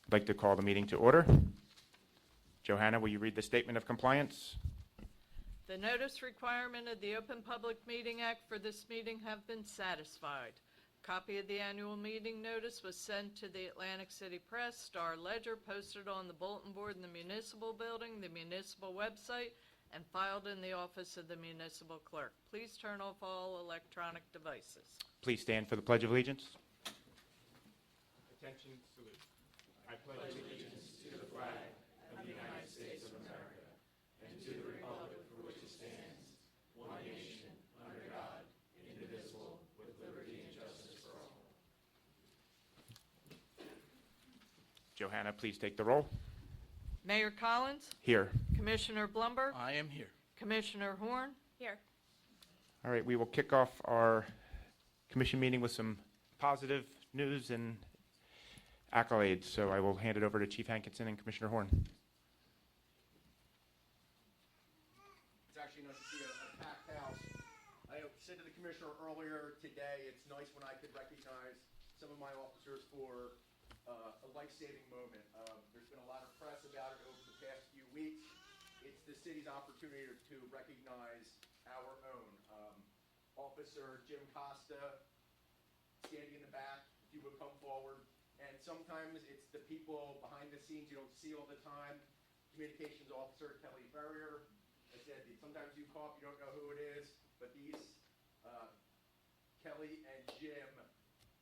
I'd like to call the meeting to order. Johanna, will you read the statement of compliance? The notice requirement of the Open Public Meeting Act for this meeting have been satisfied. Copy of the annual meeting notice was sent to the Atlantic City Press, Star Ledger, posted on the bulletin board in the municipal building, the municipal website, and filed in the office of the municipal clerk. Please turn off all electronic devices. Please stand for the Pledge of Allegiance. Attention, salute. I pledge allegiance to the flag of the United States of America and to the republic for which it stands, one nation, under God, indivisible, with liberty and justice for all. Johanna, please take the roll. Mayor Collins, Here. Commissioner Blumberg, I am here. Commissioner Horn. Here. All right, we will kick off our commission meeting with some positive news and accolades. So I will hand it over to Chief Hankinson and Commissioner Horn. It's actually nice to see a packed house. I said to the commissioner earlier today, it's nice when I could recognize some of my officers for a life-saving moment. There's been a lot of press about it over the past few weeks. It's the city's opportunity to recognize our own. Officer Jim Costa, standing in the back, if you would come forward. And sometimes it's the people behind the scenes you don't see all the time. Communications Officer Kelly Ferrier. I said, sometimes you cough, you don't know who it is, but these, Kelly and Jim,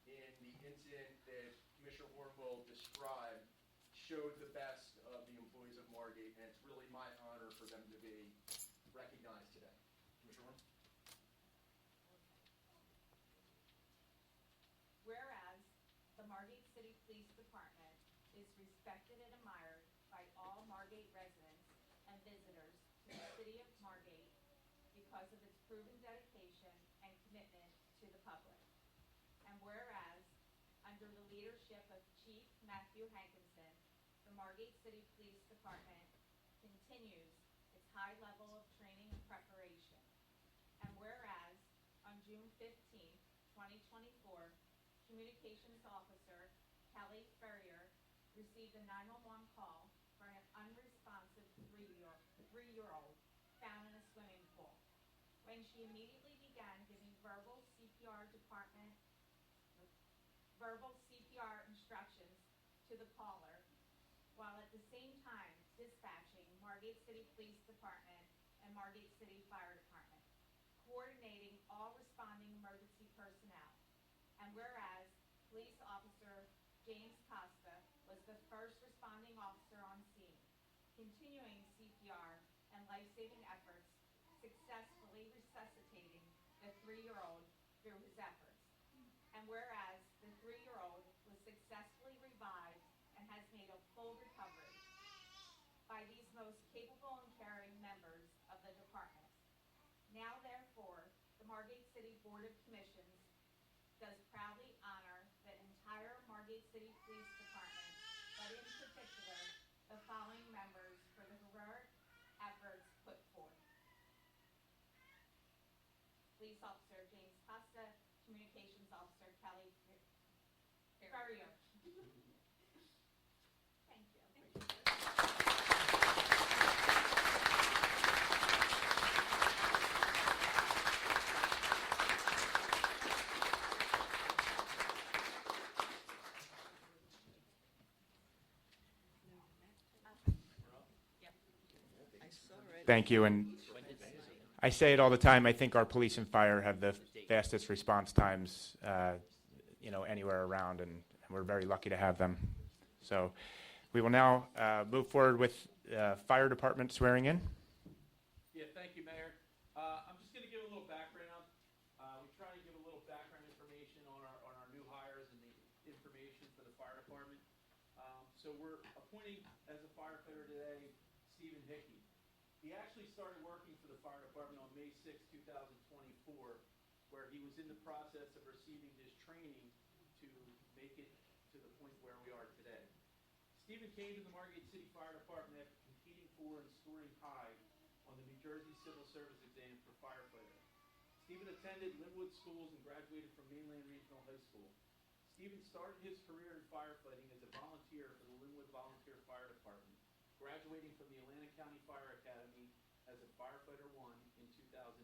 in the incident that Commissioner Horn will describe, showed the best of the employees of Margate, and it's really my honor for them to be recognized today. Commissioner Horn? Whereas the Margate City Police Department is respected and admired by all Margate residents and visitors to the city of Margate because of its proven dedication and commitment to the public. And whereas, under the leadership of Chief Matthew Hankinson, the Margate City Police Department continues its high level of training and preparation. And whereas, on June 15th, 2024, Communications Officer Kelly Ferrier received a 911 call for an unresponsive three-year-old found in a swimming pool. When she immediately began giving verbal CPR instructions to the caller, while at the same time dispatching Margate City Police Department and Margate City Fire Department, coordinating all responding emergency personnel. And whereas Police Officer James Costa was the first responding officer on scene, continuing CPR and life-saving efforts, successfully resuscitating the 3-year-old through his efforts. And whereas the 3-year-old was successfully revived and has made a full recovery by these most capable and caring members of the department. Now, therefore, the Margate City Board of Commissions does proudly honor the entire Margate City Police Department, but in particular, the following members for the heroic efforts put forth. Police Officer James Costa, Communications Officer Kelly Ferrier. Thank you. Thank you. And I say it all the time, I think our police and fire have the fastest response times, anywhere around, and we're very lucky to have them. So we will now move forward with fire department swearing in. Yeah, thank you, Mayor. I'm just going to give a little background. We try to give a little background information on our new hires and the information for the fire department. So we're appointing as a firefighter today, Stephen Hickey. He actually started working for the fire department on May 6, 2024, where he was in the process of receiving his training to make it to the point where we are today. Stephen came to the Margate City Fire Department after competing for and scoring high on the New Jersey Civil Service exam for firefighter. Stephen attended Linwood schools and graduated from Mainland Regional High School. Stephen started his career in firefighting as a volunteer for the Linwood Volunteer Fire Department, graduating from the Atlantic County Fire Academy as a firefighter 1 in 2009.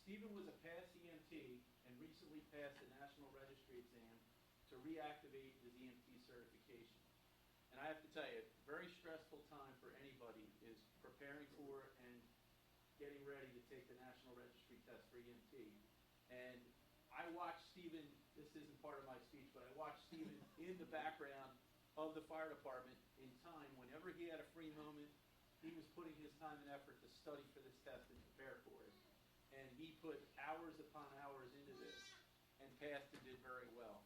Stephen was a past EMT and recently passed the National Registry exam to reactivate his EMT certification. And I have to tell you, very stressful time for anybody is preparing for and getting ready to take the National Registry test for EMT. And I watched Stephen, this isn't part of my speech, but I watched Stephen in the background of the fire department in time. Whenever he had a free moment, he was putting his time and effort to study for this test and prepare for it. And he put hours upon hours into this and passed and did very well.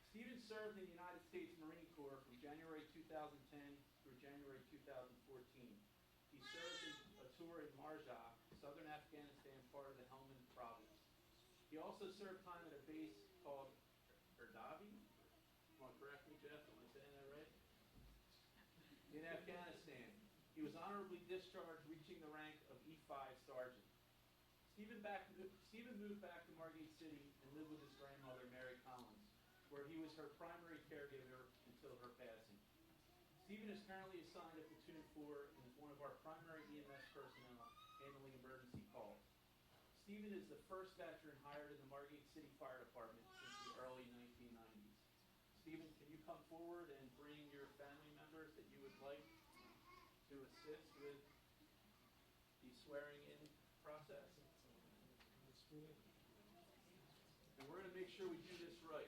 Stephen served in the United States Marine Corps from January 2010 through January 2014. He served in a tour in Margate, southern Afghanistan, part of the Helmand province. He also served time at a base called Erdavi. Come on, correct me, Jeff, am I saying that right? In Afghanistan. He was honorably discharged, reaching the rank of E5 sergeant. Stephen moved back to Margate City and lived with his grandmother, Mary Collins, where he was her primary caregiver until her passing. Stephen is currently assigned to Platoon 4 and is one of our primary EMS personnel handling emergency calls. Stephen is the first veteran hired in the Margate City Fire Department since the early 1990s. Stephen, can you come forward and bring your family members that you would like to assist with the swearing-in process? And we're going to make sure we do this right.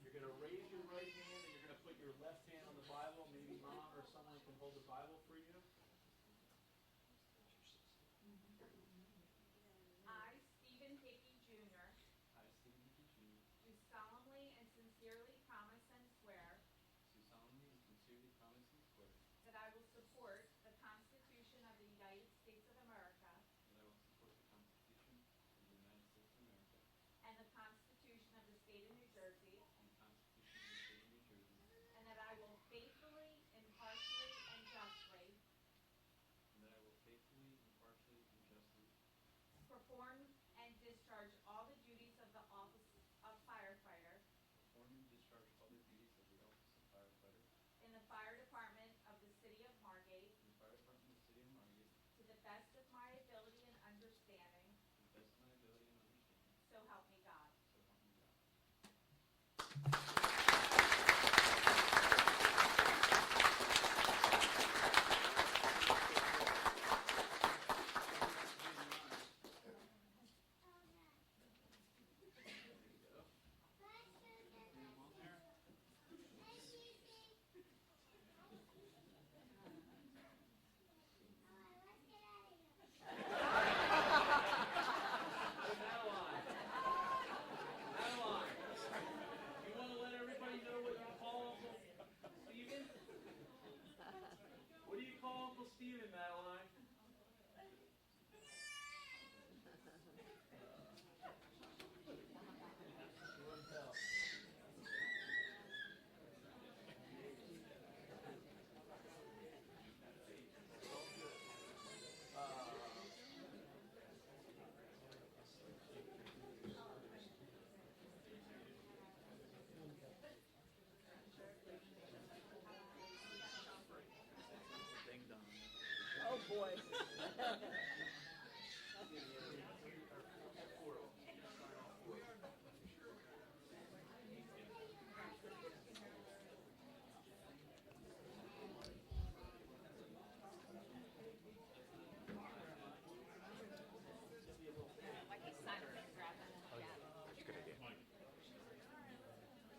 You're going to raise your right hand and you're going to put your left hand on the Bible. Maybe mom or someone can hold the Bible for you. I, Stephen Hickey Jr., I, Stephen Hickey Jr., do solemnly and sincerely promise and swear do solemnly and sincerely promise and swear that I will support the Constitution of the United States of America that I will support the Constitution of the United States of America and the Constitution of the State of New Jersey, and the Constitution of the State of New Jersey, and that I will faithfully, impartially, and justly and that I will faithfully, impartially, and justly perform and discharge all the duties of the office of firefighter perform and discharge all the duties of the office of firefighter in the fire department of the city of Margate in the fire department of the city of Margate to the best of my ability and understanding, to the best of my ability and understanding. so help me God. So help me God. Madeline, you want to let everybody know what you call Uncle Stephen? What do you call Uncle Stephen, Madeline? Ding dong. Oh, boy. That's a good idea.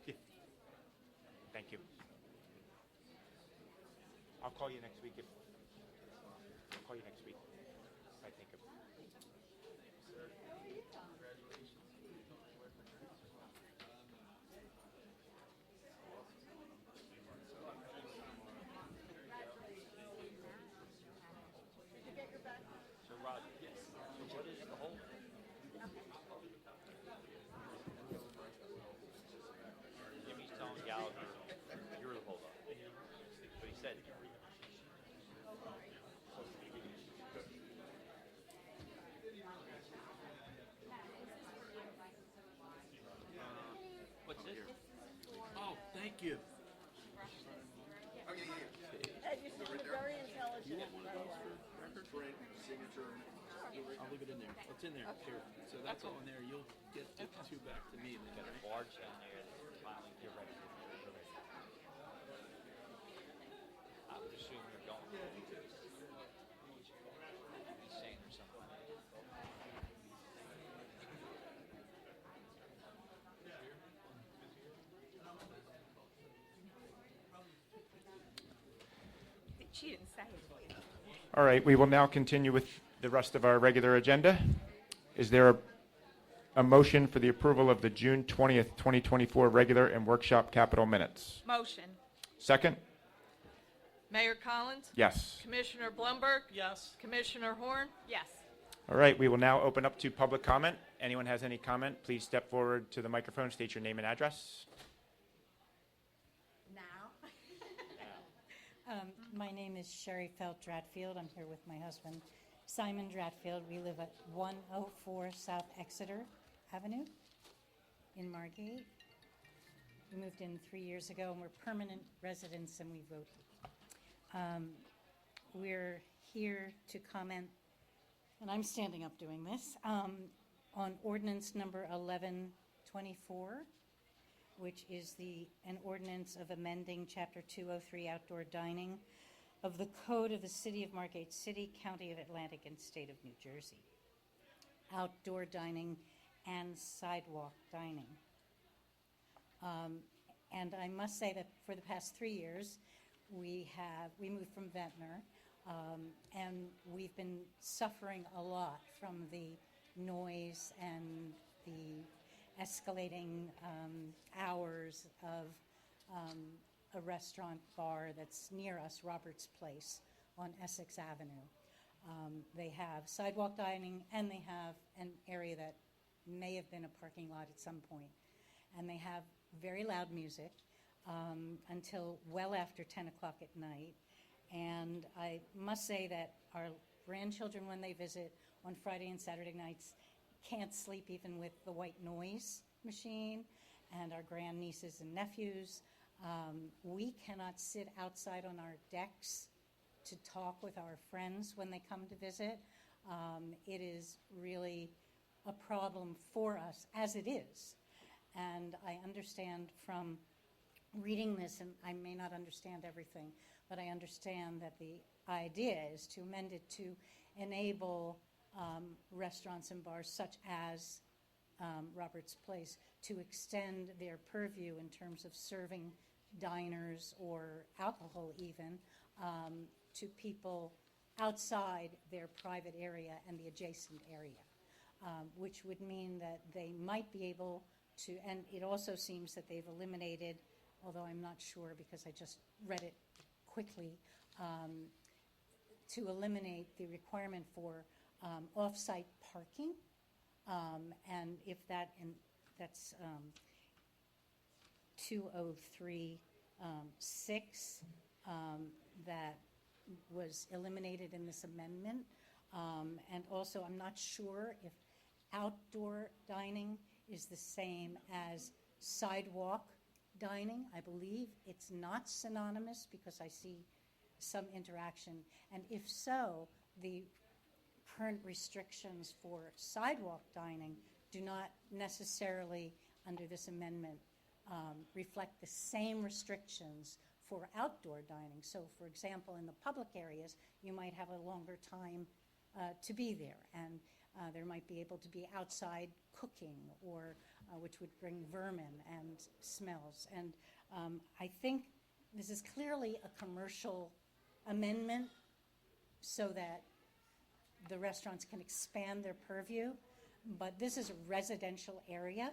Yeah. Thank you. I'll call you next week if I'll call you next week if I think of. So Rod, yes. So what is the whole? Jimmy's telling Gallagher you're the holdup. But he said Thank you. Oh, yeah. And you seem very intelligent, by the way. Print, signature. I'll leave it in there. It's in there. Here. So that's all in there. You'll get the two back to me then, Got a right? barge down there that's finally, you're ready. I would assume you're going to. He's saying there's something. She didn't say it. All right, we will now continue with the rest of our regular agenda. Is there a motion for the approval of the June 20th, 2024 regular and workshop capital minutes? Motion. Second? Mayor Collins? Yes. Commissioner Blumberg? Yes. Commissioner Horn? Yes. All right, we will now open up to public comment. Anyone has any comment, please step forward to the microphone, state your name and address. Now? My name is Sherry Felt Dratfield. I'm here with my husband, Simon Dratfield. We live at 104 South Exeter Avenue in Margate. We moved in 3 years ago, and we're permanent residents, and we vote. We're here to comment, and I'm standing up doing this, on ordinance number 1124, which is an ordinance of amending Chapter 203 outdoor dining of the Code of the City of Margate City, County of Atlantic, and State of New Jersey. Outdoor dining and sidewalk dining. And I must say that for the past 3 years, we moved from Ventnor, and we've been suffering a lot from the noise and the escalating hours of a restaurant bar that's near us, Robert's Place, on Essex Avenue. They have sidewalk dining, and they have an area that may have been a parking lot at some point. And they have very loud music until well after 10 o'clock at night. And I must say that our grandchildren, when they visit on Friday and Saturday nights, can't sleep even with the white noise machine, and our grandnieces and nephews. We cannot sit outside on our decks to talk with our friends when they come to visit. It is really a problem for us, as it is. And I understand from reading this, and I may not understand everything, but I understand that the idea is to amend it to enable restaurants and bars such as Robert's Place to extend their purview in terms of serving diners or alcohol even to people outside their private area and the adjacent area, which would mean that they might be able to, and it also seems that they've eliminated, although I'm not sure because I just read it quickly, to eliminate the requirement for off-site parking, and if that's 203(6) that was eliminated in this amendment. And also, I'm not sure if outdoor dining is the same as sidewalk dining. I believe it's not synonymous because I see some interaction. And if so, the current restrictions for sidewalk dining do not necessarily, under this amendment, reflect the same restrictions for outdoor dining. So, for example, in the public areas, you might have a longer time to be there, and there might be able to be outside cooking, or which would bring vermin and smells. And I think this is clearly a commercial amendment so that the restaurants can expand their purview, but this is a residential area,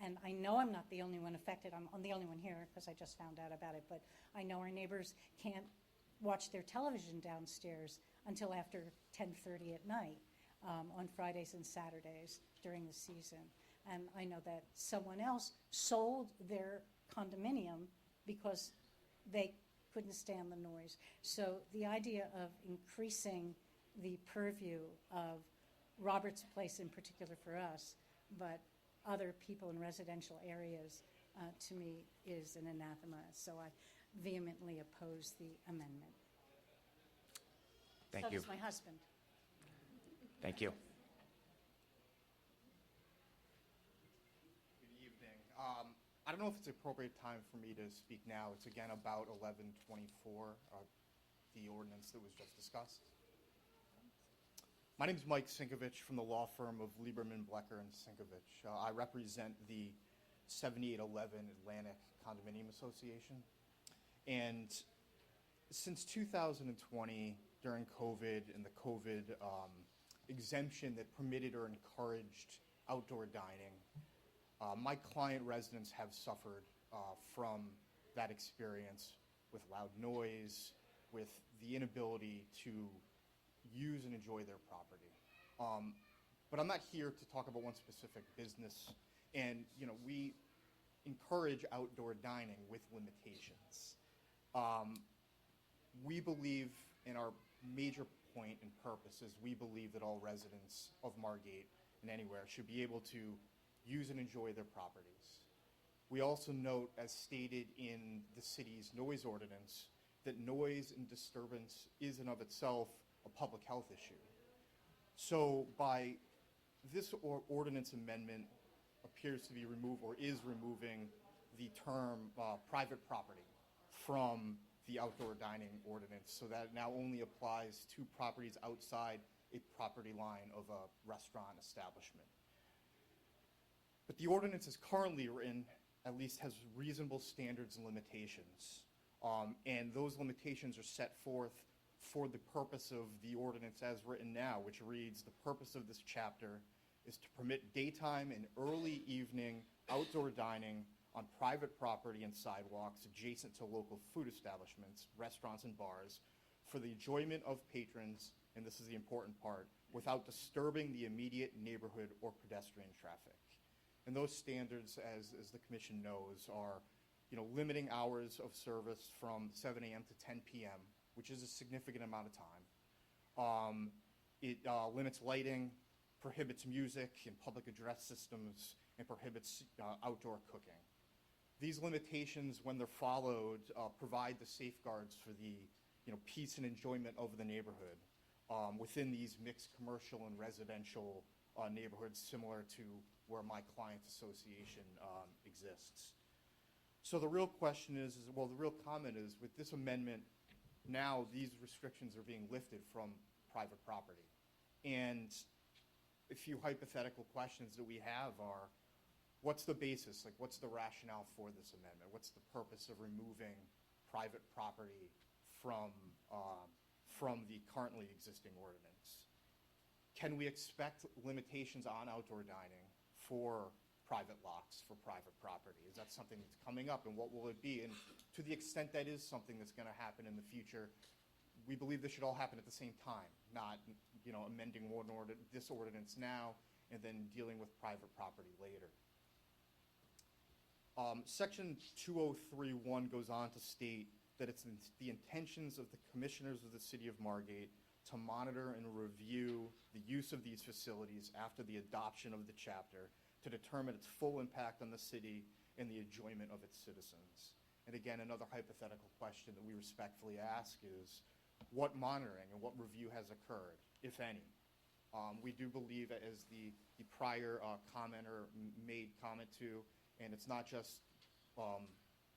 and I know I'm not the only one affected. I'm the only one here because I just found out about it, but I know our neighbors can't watch their television downstairs until after 10:30 at night on Fridays and Saturdays during the season. And I know that someone else sold their condominium because they couldn't stand the noise. So the idea of increasing the purview of Robert's Place in particular for us, but other people in residential areas to me is an anathema. So I vehemently oppose the amendment. Thank So you. does my husband. Thank you. Good evening. I don't know if it's the appropriate time for me to speak now. It's again about 1124, the ordinance that was just discussed. My name is Mike Sinkovich from the law firm of Lieberman, Blecker, and Sinkovich. I represent the 7811 Atlantic Condominium Association. And since 2020, during COVID and the COVID exemption that permitted or encouraged outdoor dining, my client residents have suffered from that experience with loud noise, with the inability to use and enjoy their property. But I'm not here to talk about one specific business. And, you know, we encourage outdoor dining with limitations. We believe, in our major point and purpose is we believe that all residents of Margate and anywhere should be able to use and enjoy their properties. We also note, as stated in the city's noise ordinance, that noise and disturbance is in of itself a public health issue. So by this ordinance amendment appears to be is removing the term private property from the outdoor dining ordinance, so that it now only applies to properties outside a property line of a restaurant establishment. But the ordinance is currently written, at least has reasonable standards and limitations. And those limitations are set forth for the purpose of the ordinance as written now, which reads, the purpose of this chapter is to permit daytime and early evening outdoor dining on private property and sidewalks adjacent to local food establishments, restaurants, and bars for the enjoyment of patrons, and this is the important part, without disturbing the immediate neighborhood or pedestrian traffic. And those standards, as the commission knows, are, you know, limiting hours of service from 7 a.m. to 10 p.m., which is a significant amount of time. It limits lighting, prohibits music in public address systems, and prohibits outdoor cooking. These limitations, when they're followed, provide the safeguards for the, you know, peace and enjoyment of the neighborhood within these mixed commercial and residential neighborhoods, similar to where my client's association exists. So the real question is, well, the real comment is, with this amendment, now these restrictions are being lifted from private property. And a few hypothetical questions that we have are, what's the basis? Like, what's the rationale for this amendment? What's the purpose of removing private property from the currently existing ordinance? Can we expect limitations on outdoor dining for private lots, for private property? Is that something that's coming up, and what will it be? And to the extent that is something that's going to happen in the future, we believe this should all happen at the same time, not, you know, amending this ordinance now and then dealing with private property later. Section 2031 goes on to state that it's the intentions of the commissioners of the city of Margate to monitor and review the use of these facilities after the adoption of the chapter to determine its full impact on the city and the enjoyment of its citizens. And again, another hypothetical question that we respectfully ask is, what monitoring and what review has occurred, if any? We do believe, as the prior commenter made comment to, and it's not just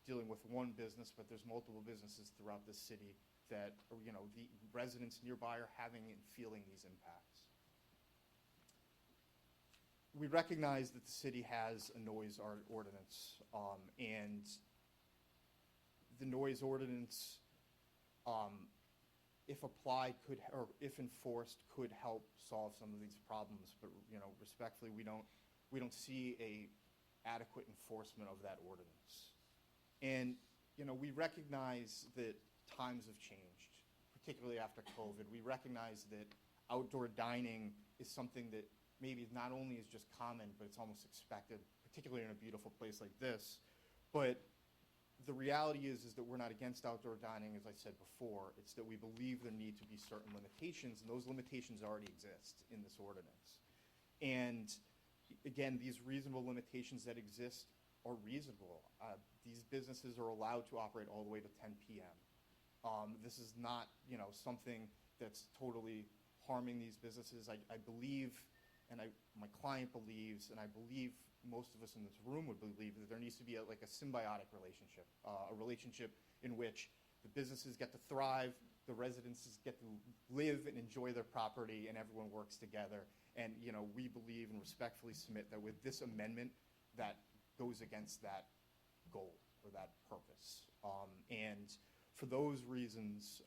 dealing with one business, but there's multiple businesses throughout the city that, you know, the residents nearby are having and feeling these impacts. We recognize that the city has a noise ordinance, and the noise ordinance, if applied, or if enforced, could help solve some of these problems. But, you know, respectfully, we don't see a adequate enforcement of that ordinance. And, you know, we recognize that times have changed, particularly after COVID. We recognize that outdoor dining is something that maybe not only is just common, but it's almost expected, particularly in a beautiful place like this. But the reality is that we're not against outdoor dining, as I said before. It's that we believe there need to be certain limitations, and those limitations already exist in this ordinance. And again, these reasonable limitations that exist are reasonable. These businesses are allowed to operate all the way to 10 p.m. This is not, something that's totally harming these businesses. I believe, and my client believes, and I believe most of us in this room would believe that there needs to be a symbiotic relationship, a relationship in which the businesses get to thrive, the residences get to live and enjoy their property, and everyone works together. And, we believe and respectfully submit that with this amendment, that goes against that goal or that purpose. And for those reasons,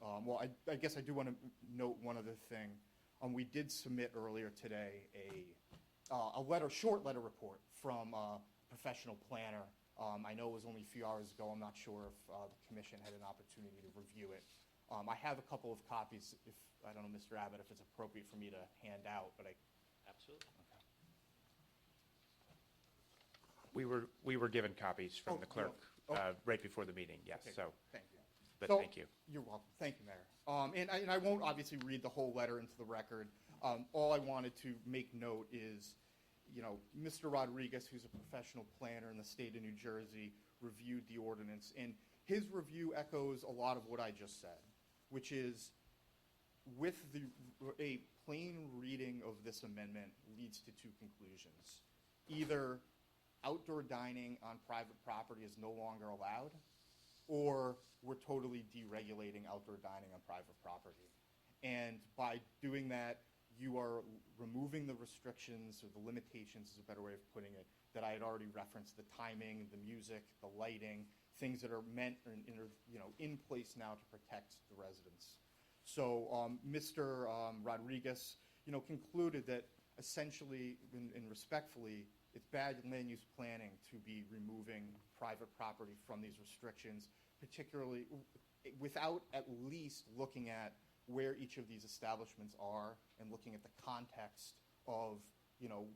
I guess I do want to note one other thing. We did submit earlier today a short letter report from a professional planner. I know it was only a few hours ago. I'm not sure if the commission had an opportunity to review it. I have a couple of copies, if, I don't know, Mr. Abbott, if it's appropriate for me to hand out, but Absolutely. We were given copies from the clerk okay. right before the meeting, yes, Okay, so, thank you. but So- thank you. You're welcome. Thank you, Mayor. And I won't obviously read the whole letter into the record. All I wanted to make note is, Mr. Rodriguez, who's a professional planner in the state of New Jersey, reviewed the ordinance, and his review echoes a lot of what I just said, which is with a plain reading of this amendment leads to two conclusions. Either outdoor dining on private property is no longer allowed, or we're totally deregulating outdoor dining on private property. And by doing that, you are removing the restrictions, or the limitations is a better way of putting it, that I had already referenced: the timing, the music, the lighting, things that are meant and are in place now to protect the residents. So Mr. Rodriguez, concluded that essentially and respectfully, it's bad land use planning to be removing private property from these restrictions, particularly without at least looking at where each of these establishments are and looking at the context of,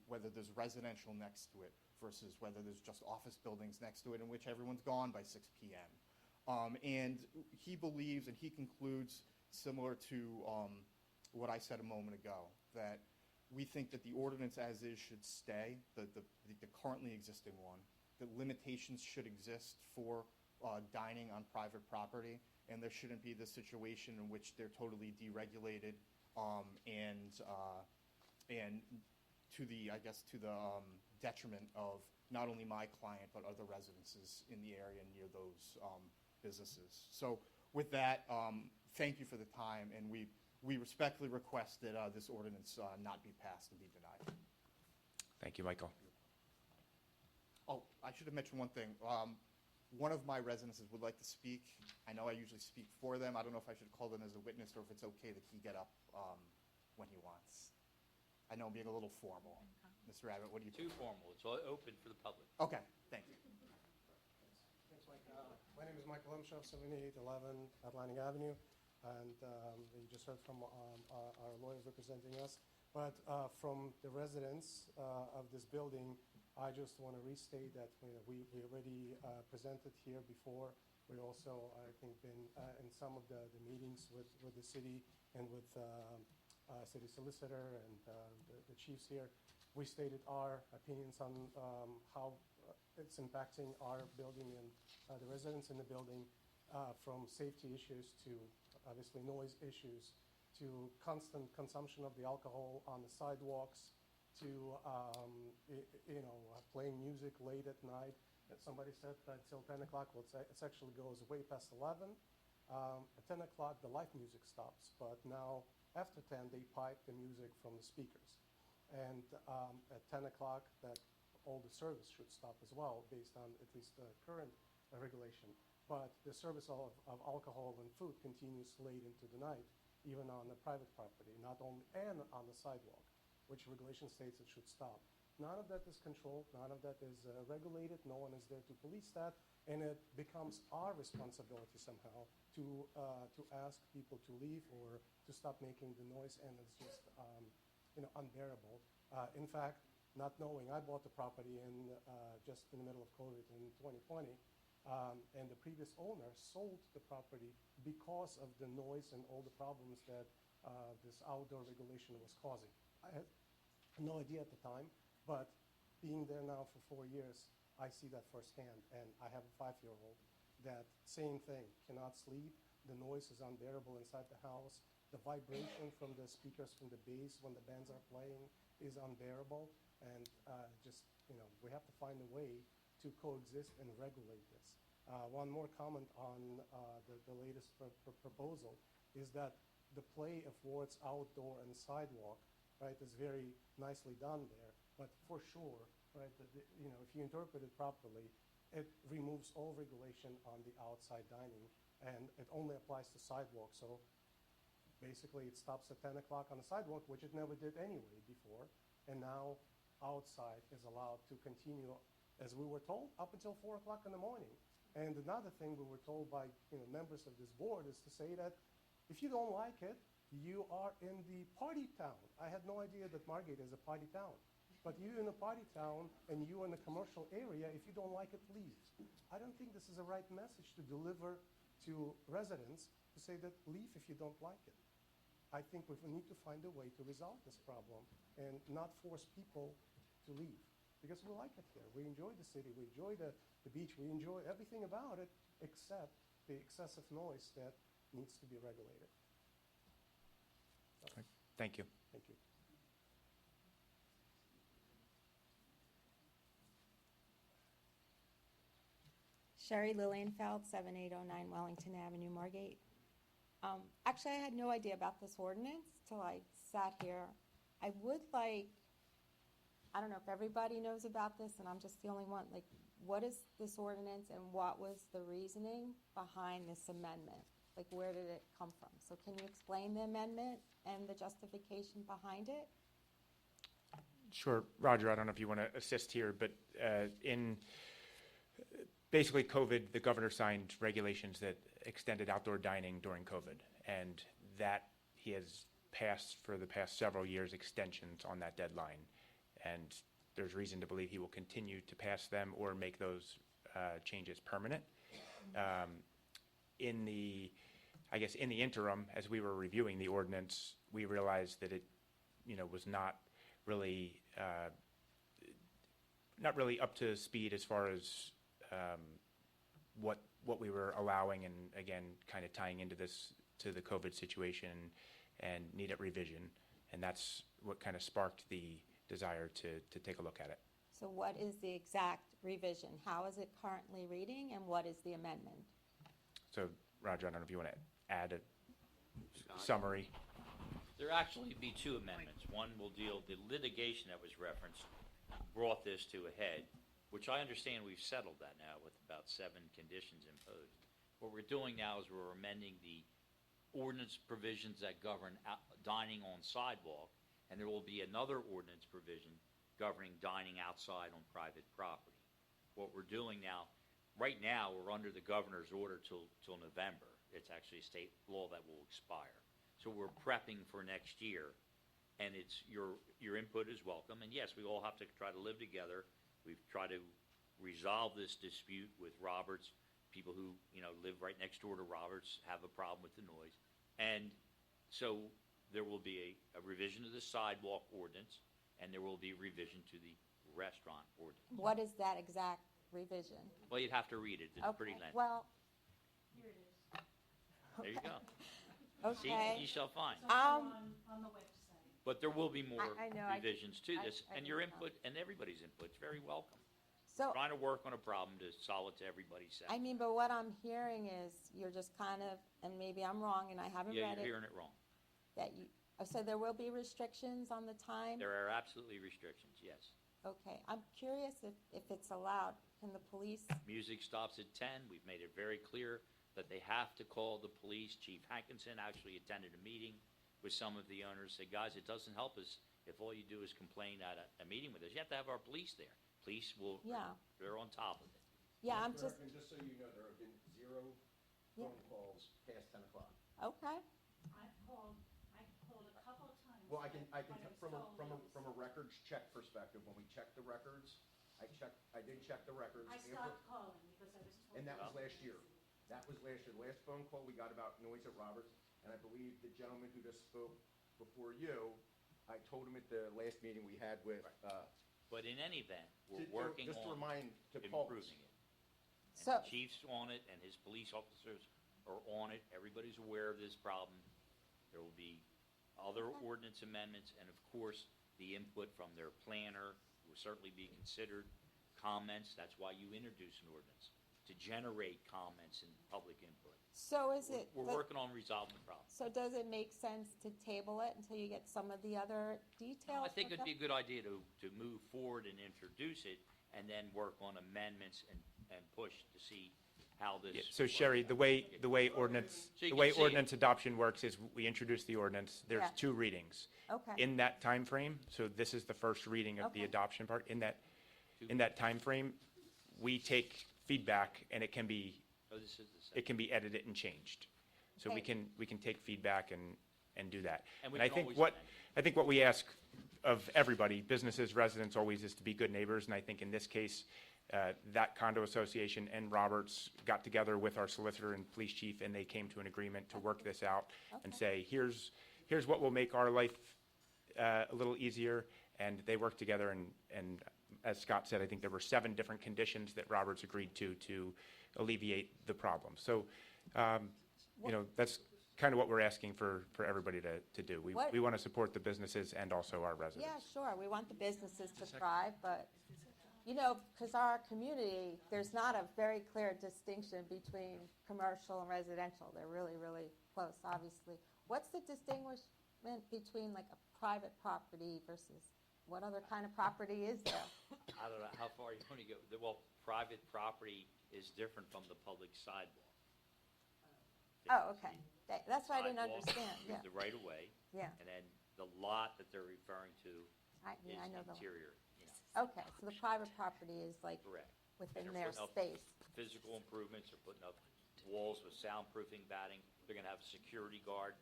whether there's residential next to it versus whether there's just office buildings next to it in which everyone's gone by 6 p.m. And he believes, and he concludes, similar to what I said a moment ago, that we think that the ordinance as is should stay, the currently existing one, that limitations should exist for dining on private property, and there shouldn't be the situation in which they're totally deregulated and to the detriment of not only my client but other residences in the area near those businesses. So with that, thank you for the time, and we respectfully request that this ordinance not be passed and be denied. Thank you, Michael. Oh, I should have mentioned one thing. One of my residences would like to speak. I know I usually speak for them. I don't know if I should call them as a witness or if it's okay that he get up when he wants. I know I'm being a little formal. Mr. Abbott, what do you Too formal. It's all open for the public. Okay, thank you. Thanks, Mike. My name is Michael Hemshoff, 7811 Atlantic Avenue, and you just heard from our lawyers representing us. But from the residents of this building, I just want to restate that we already presented here before. We also, I think, been in some of the meetings with the city and with city solicitor and the chiefs here. We stated our opinions on how it's impacting our building and the residents in the building, from safety issues to obviously noise issues, to constant consumption of the alcohol on the sidewalks, to playing music late at night. Somebody said that till 10 o'clock. Well, it actually goes way past 11. At 10 o'clock, the live music stops, but now after 10, they pipe the music from the speakers. And at 10 o'clock, that all the service should stop as well, based on at least the current regulation. But the service of alcohol and food continues late into the night, even on the private property, not only and on the sidewalk, which regulation states it should stop. None of that is controlled, none of that is regulated, no one is there to police that, and it becomes our responsibility somehow to ask people to leave or to stop making the noise, and it's just unbearable. In fact, not knowing, I bought the property just in the middle of COVID in 2020, and the previous owner sold the property because of the noise and all the problems that this outdoor regulation was causing. I had no idea at the time, but being there now for 4 years, I see that firsthand, and I have a 5-year-old that same thing, cannot sleep, the noise is unbearable inside the house, the vibration from the speakers from the bass when the bands are playing is unbearable, and just, we have to find a way to coexist and regulate this. One more comment on the latest proposal is that the play of words outdoor and sidewalk, right, is very nicely done there, but for sure, right, if you interpret it properly, it removes all regulation on the outside dining, and it only applies to sidewalks. So basically, it stops at 10 o'clock on the sidewalk, which it never did anyway before, and now outside is allowed to continue, as we were told, up until 4 o'clock in the morning. And another thing we were told by members of this board is to say that if you don't like it, you are in the party town. I had no idea that Margate is a party town. But you in a party town and you in a commercial area, if you don't like it, leave. I don't think this is the right message to deliver to residents to say that leave if you don't like it. I think we need to find a way to resolve this problem and not force people to leave. Because we like it here. We enjoy the city. We enjoy the beach. We enjoy everything about it except the excessive noise that needs to be regulated. So, Thank you. thank you. Sherry Lilienfeld, 7809 Wellington Avenue, Margate. Actually, I had no idea about this ordinance till I sat here. I would like, I don't know if everybody knows about this and I'm just the only one, like, what is this ordinance and what was the reasoning behind this amendment? Like, where did it come from? So can you explain the amendment and the justification behind it? Sure, Roger, I don't know if you want to assist here, but in basically COVID, the governor signed regulations that extended outdoor dining during COVID, and that he has passed for the past several years extensions on that deadline, and there's reason to believe he will continue to pass them or make those changes permanent. In the interim, as we were reviewing the ordinance, we realized that it, was not really up to speed as far as what we were allowing, and again, kind of tying into to the COVID situation and needed revision, and that's what kind of sparked the desire to take a look at it. So what is the exact revision? How is it currently reading and what is the amendment? So, Roger, I don't know if you want to add a summary. There actually be two amendments. One will deal, the litigation that was referenced brought this to a head, which I understand we've settled that now with about 7 conditions imposed. What we're doing now is we're amending the ordinance provisions that govern dining on sidewalk, and there will be another ordinance provision governing dining outside on private property. What we're doing now, right now, we're under the governor's order till November. It's actually a state law that will expire. So we're prepping for next year, and it's your input is welcome. And yes, we all have to try to live together. We've tried to resolve this dispute with Roberts. People who live right next door to Roberts have a problem with the noise, and so there will be a revision to the sidewalk ordinance, and there will be a revision to the restaurant ordinance. What is that exact revision? Well, you'd have to read it. It's pretty lengthy. Well, There you go. okay. See, you shall find. On the website. But there will be more I know, revisions to this, I and your didn't know. input and everybody's input is very welcome. So, Trying to work on a problem to solve it to everybody's I satisfaction. mean, but what I'm hearing is you're just kind of, and maybe I'm wrong and I haven't Yeah, read you're it, hearing it wrong. that you, so there will be restrictions on the time? There are absolutely restrictions, yes. Okay, I'm curious if it's allowed. Can the police, Music stops at 10. We've made it very clear that they have to call the police. Chief Hankinson actually attended a meeting with some of the owners, said, guys, it doesn't help us if all you do is complain at a meeting with us. You have to have our police there. Police will, Yeah. they're on top of it. yeah, I'm just, And just so you know, there have been 0 Yeah. phone calls past 10 o'clock. okay. I called a couple of times. Well, I can but tell it was from told a records check perspective, when we checked the records, I did check the records. I after- stopped calling because I was told. And that was it last year. That was last year. The last phone call we got about noise at Roberts, and I believe the gentleman who just spoke before you, I told him at the last meeting we had with, But in any event, we're To- working just to on remind to improving folks. it. And So- the chief's on it, and his police officers are on it. Everybody's aware of this problem. There will be other ordinance amendments, and of course, the input from their planner will certainly be considered. Comments, that's why you introduce an ordinance, to generate comments and public input. So is it, We're working on resolving the problem. so does it make sense to table it until you get some of the other details? I think with it'd be a that? good idea to move forward and introduce it, and then work on amendments and push to see how this. Yeah, so works Sherry, out. the way ordinance, So you the can way see it. ordinance adoption works is we introduce the ordinance, there's Yeah. 2 readings. Okay. In that time frame, so this is the first reading of the Okay. adoption part, in that time frame, we take feedback and it can be Oh, this is the second. edited and changed. So we Okay. can take feedback and do that. And we I can think always what, amend I think what we ask of everybody, businesses, residents, always is to be good neighbors. And I think in this case, that condo association and Roberts got together with our solicitor and police chief, and they came to an agreement to work this out and say, here's what will make our life a little easier. And they worked together, and as Scott said, I think there were 7 different conditions that Roberts agreed to alleviate the problem. So, that's kind of what we're asking for everybody to do. What- We want to support the businesses and also our residents. Yeah, sure, we want the businesses to thrive, but, because our community, there's not a very clear distinction between commercial and residential. They're really, really close, obviously. What's the distinguishment between like a private property versus what other kind of property is there? I don't know how far you want to go. Well, private property is different from the public sidewalk. Oh, okay, that's what I didn't Sidewalk understand, is yeah, the right of way, yeah. and then the lot that they're referring to Yeah, I know is the, interior, okay, so the private property is like correct. within And their they're putting up space. Physical improvements, they're putting up walls with soundproofing batting, they're gonna have a security guard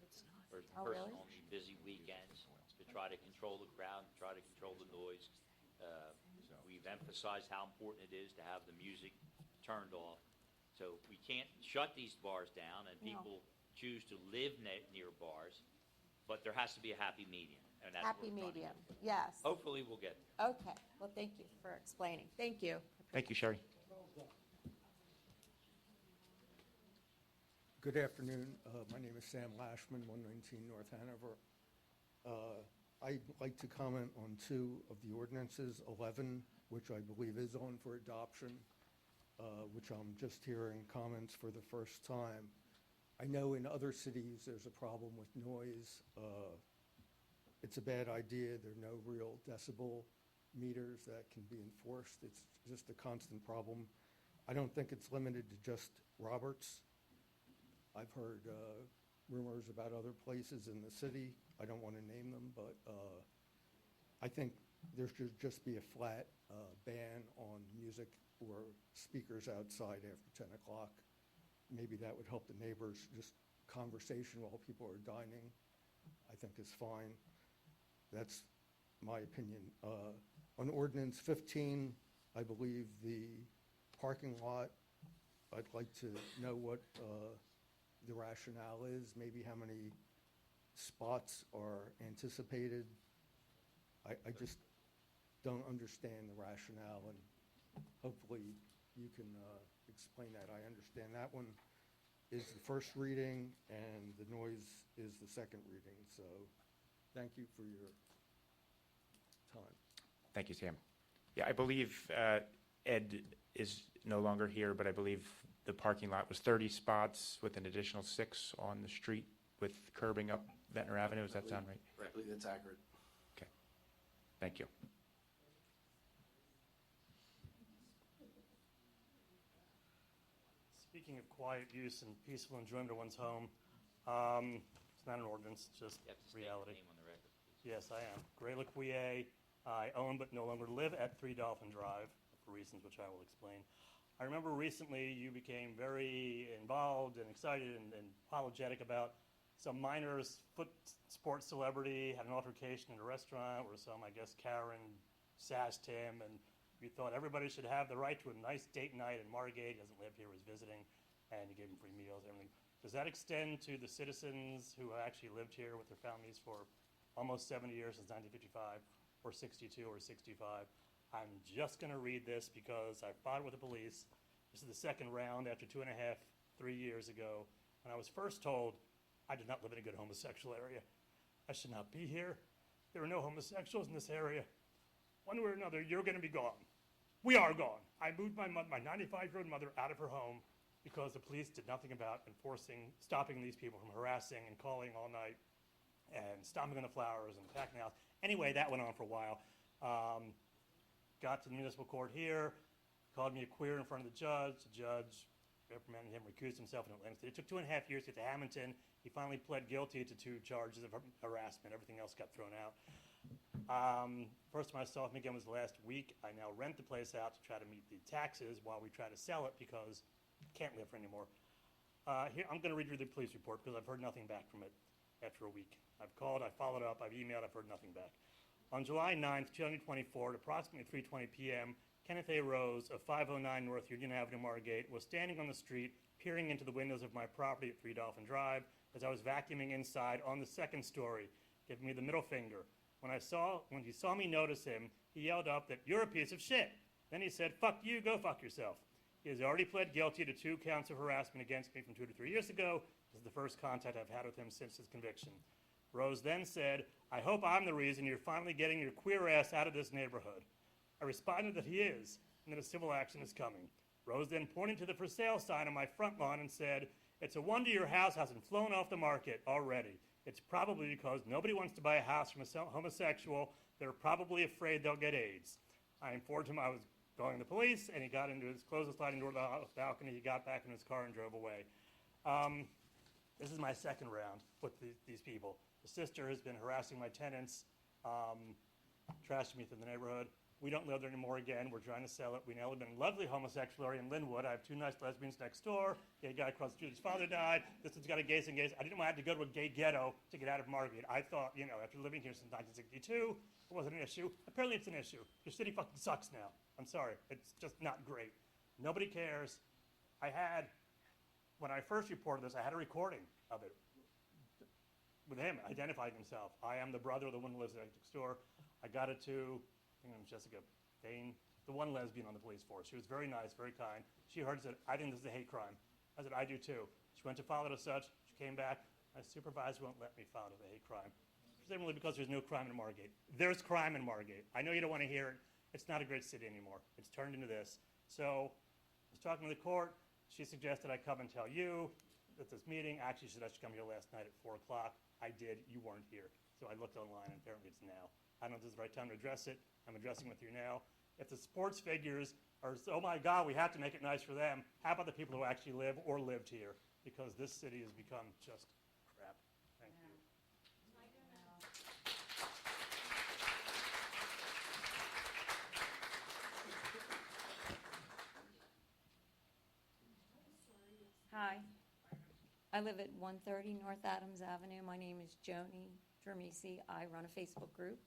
or a Oh, person really? on the busy weekends to try to control the crowd, try to control the noise. We've emphasized how important it is to have the music turned off. So we can't shut these bars down, and No. people choose to live near bars, but there has to be a happy medium, and that's what Happy we're trying to medium, get. yes. Hopefully, we'll get there. Okay, well, thank you for explaining, thank you. Thank you, Sherry. Good afternoon. My name is Sam Lashman, 119 North Hanover. I'd like to comment on 2 of the ordinances, 11, which I believe is on for adoption, which I'm just hearing comments for the first time. I know in other cities, there's a problem with noise. It's a bad idea. There are no real decibel meters that can be enforced. It's just a constant problem. I don't think it's limited to just Roberts. I've heard rumors about other places in the city. I don't want to name them, but I think there should just be a flat ban on music or speakers outside after 10 o'clock. Maybe that would help the neighbors. Just conversation while people are dining, I think is fine. That's my opinion. On ordinance 15, I believe the parking lot, I'd like to know what the rationale is, maybe how many spots are anticipated. I just don't understand the rationale, and hopefully you can explain that. I understand that one is the first reading and the noise is the second reading, so thank you for your time. Thank you, Sam. Yeah, I believe Ed is no longer here, but I believe the parking lot was 30 spots with an additional 6 on the street with curbing up Ventnor Avenue. Does that sound right? Right, I believe that's accurate. Okay. Thank you. Speaking of quiet use and peaceful enjoyment of one's home, it's not an ordinance, it's just You have to state your reality. name on the record, please. Yes, I am. Gray LeCouillet. I own but no longer live at 3 Dolphin Drive for reasons which I will explain. I remember recently you became very involved and excited and apologetic about some minor foot sports celebrity had an altercation in a restaurant where some, I guess, Karen sassed him, and you thought everybody should have the right to a nice date night in Margate. He doesn't live here, was visiting, and you gave him free meals, everything. Does that extend to the citizens who actually lived here with their families for almost 70 years, since 1955, or 62 or 65? I'm just going to read this because I fought with the police. This is the second round after 2.5, 3 years ago, when I was first told I did not live in a good homosexual area. I should not be here. There are no homosexuals in this area. One way or another, you're going to be gone. We are gone. I moved my 95-year-old mother out of her home because the police did nothing about stopping these people from harassing and calling all night and stomping on the flowers and attacking the house. Anyway, that went on for a while. Got to the municipal court here, called me a queer in front of the judge. The judge reprimanded him, recused himself in Atlantic City. It took 2.5 years to get to Hamilton. He finally pled guilty to 2 charges of harassment. Everything else got thrown out. First time I saw him again was last week. I now rent the place out to try to meet the taxes while we try to sell it because I can't live for it anymore. Here, I'm going to read you the police report because I've heard nothing back from it after a week. I've called, I've followed up, I've emailed, I've heard nothing back. On July 9th, 2024, at approximately 3:20 p.m., Kenneth A. Rose of 509 North Union Avenue, Margate, was standing on the street, peering into the windows of my property at 3 Dolphin Drive as I was vacuuming inside on the second story, giving me the middle finger. When he saw me notice him, he yelled up that, "You're a piece of shit." Then he said, "Fuck you, go fuck yourself." He has already pled guilty to 2 counts of harassment against me from 2 to 3 years ago. This is the first contact I've had with him since his conviction. Rose then said, "I hope I'm the reason you're finally getting your queer ass out of this neighborhood." I responded that he is, and that a civil action is coming. Rose then pointed to the for sale sign on my front lawn and said, "It's a wonder your house hasn't flown off the market already. It's probably because nobody wants to buy a house from a homosexual. They're probably afraid they'll get AIDS." I informed him I was going to the police, and he got into his closed the sliding door of the balcony. He got back in his car and drove away. This is my second round with these people. The sister has been harassing my tenants, trashing me through the neighborhood. We don't live there anymore again. We're trying to sell it. We now live in a lovely homosexual area in Linwood. I have 2 nice lesbians next door. Gay guy across the street, his father died. This one's got a gays and gays. I didn't want to have to go to a gay ghetto to get out of Margate. I thought, after living here since 1962, it wasn't an issue. Apparently it's an issue. Your city fucking sucks now. I'm sorry. It's just not great. Nobody cares. When I first reported this, I had a recording of it with him identifying himself. I am the brother of the one who lives next door. I got it to, I think it was Jessica Bain, the one lesbian on the police force. She was very nice, very kind. She heard it, said, "I think this is a hate crime." I said, "I do too." She went to file it as such. She came back. My supervisor won't let me file it as a hate crime. Presumably because there's no crime in Margate. There's crime in Margate. I know you don't want to hear it. It's not a great city anymore. It's turned into this. So I was talking to the court. She suggested I come and tell you at this meeting. Actually, she said I should come here last night at 4 o'clock. I did. You weren't here. So I looked online, and apparently it's now. I don't know if this is the right time to address it. I'm addressing it with you now. If the sports figures are, oh my God, we have to make it nice for them, how about the people who actually live or lived here? Because this city has become just crap. Thank you. Hi. I live at 130 North Adams Avenue. My name is Joni Dramisi. I run a Facebook group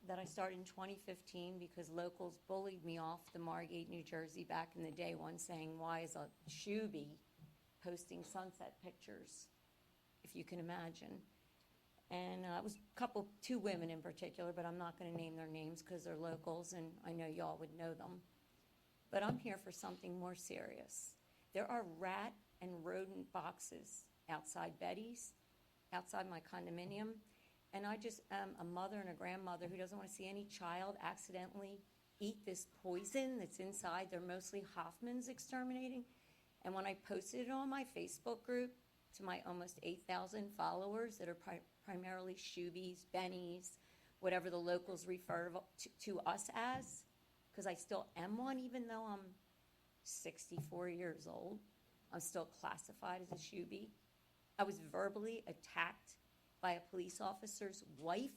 that I started in 2015 because locals bullied me off the Margate, New Jersey back in the day, one saying, "Why is a shooby posting sunset pictures?" If you can imagine. And it was 2 women in particular, but I'm not going to name their names because they're locals and I know y'all would know them. But I'm here for something more serious. There are rat and rodent boxes outside Betty's, outside my condominium. And I just am a mother and a grandmother who doesn't want to see any child accidentally eat this poison that's inside. They're mostly Hoffman's exterminating. And when I posted it on my Facebook group to my almost 8,000 followers that are primarily Shoobies, Bennies, whatever the locals refer to us as, because I still am one even though I'm 64 years old. I'm still classified as a Shoobie. I was verbally attacked by a police officer's wife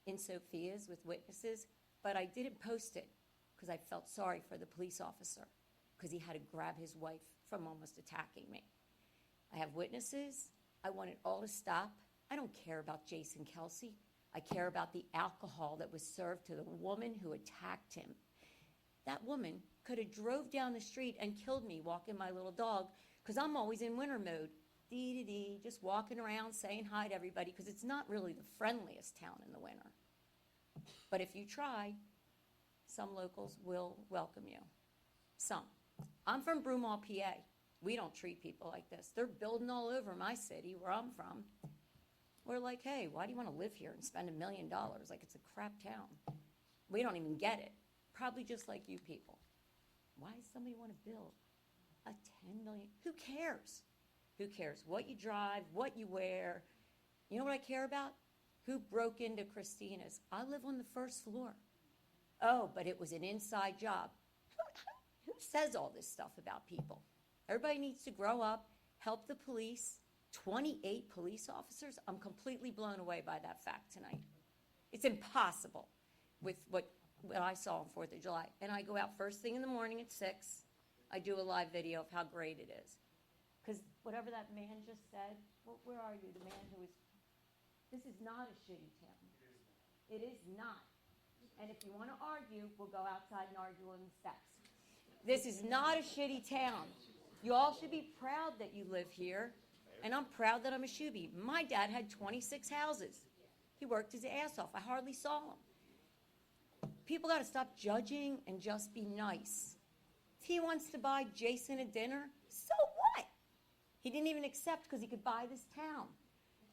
in Sophia's with witnesses, but I didn't post it because I felt sorry for the police officer because he had to grab his wife from almost attacking me. I have witnesses. I want it all to stop. I don't care about Jason Kelsey. I care about the alcohol that was served to the woman who attacked him. That woman could have drove down the street and killed me walking my little dog because I'm always in winter mode. Dee-dee-dee, just walking around saying hi to everybody because it's not really the friendliest town in the winter. But if you try, some locals will welcome you. Some. I'm from Broomall, PA. We don't treat people like this. They're building all over my city, where I'm from. We're like, hey, why do you want to live here and spend $1 million? Like it's a crap town. We don't even get it. Probably just like you people. Why does somebody want to build a 10 million? Who cares? Who cares what you drive, what you wear? You know what I care about? Who broke into Christina's? I live on the first floor. Oh, but it was an inside job. Who says all this stuff about people? Everybody needs to grow up, help the police. 28 police officers? I'm completely blown away by that fact tonight. It's impossible with what I saw on 4th of July. And I go out first thing in the morning at 6. I do a live video of how great it is. Because whatever that man just said, where are you? The man who was, this is not a shitty town. It is not. And if you want to argue, we'll go outside and argue on the steps. This is not a shitty town. You all should be proud that you live here. And I'm proud that I'm a Shubie. My dad had 26 houses. He worked his ass off. I hardly saw him. People got to stop judging and just be nice. If he wants to buy Jason a dinner, so what? He didn't even accept because he could buy this town.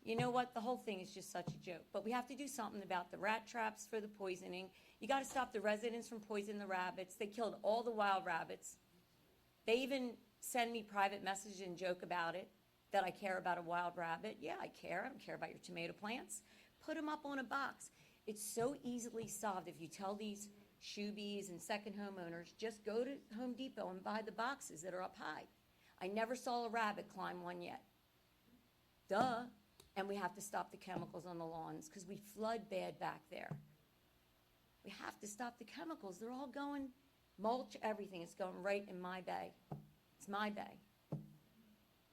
You know what? The whole thing is just such a joke. But we have to do something about the rat traps for the poisoning. You got to stop the residents from poisoning the rabbits. They killed all the wild rabbits. They even send me private messages and joke about it, that I care about a wild rabbit. Yeah, I care. I don't care about your tomato plants. Put them up on a box. It's so easily solved if you tell these Shubies and second homeowners, just go to Home Depot and buy the boxes that are up high. I never saw a rabbit climb one yet. Duh. And we have to stop the chemicals on the lawns because we flood bad back there. We have to stop the chemicals. They're all going, mulch, everything. It's going right in my bay. It's my bay.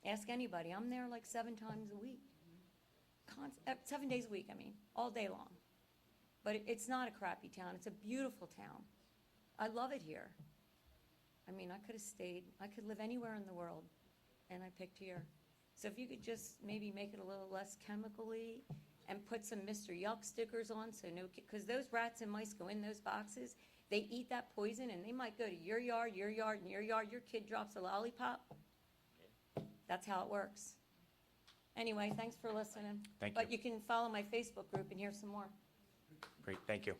Ask anybody. I'm there like 7 times a week. 7 days a week, I mean, all day long. But it's not a crappy town. It's a beautiful town. I love it here. I mean, I could have stayed. I could live anywhere in the world, and I picked here. So if you could just maybe make it a little less chemically and put some Mr. Yuck stickers on, so no, because those rats and mice go in those boxes, they eat that poison, and they might go to your yard, and your yard. Your kid drops a lollipop. That's how it works. Anyway, thanks for listening. Thank you. But you can follow my Facebook group and hear some more. Great, thank you.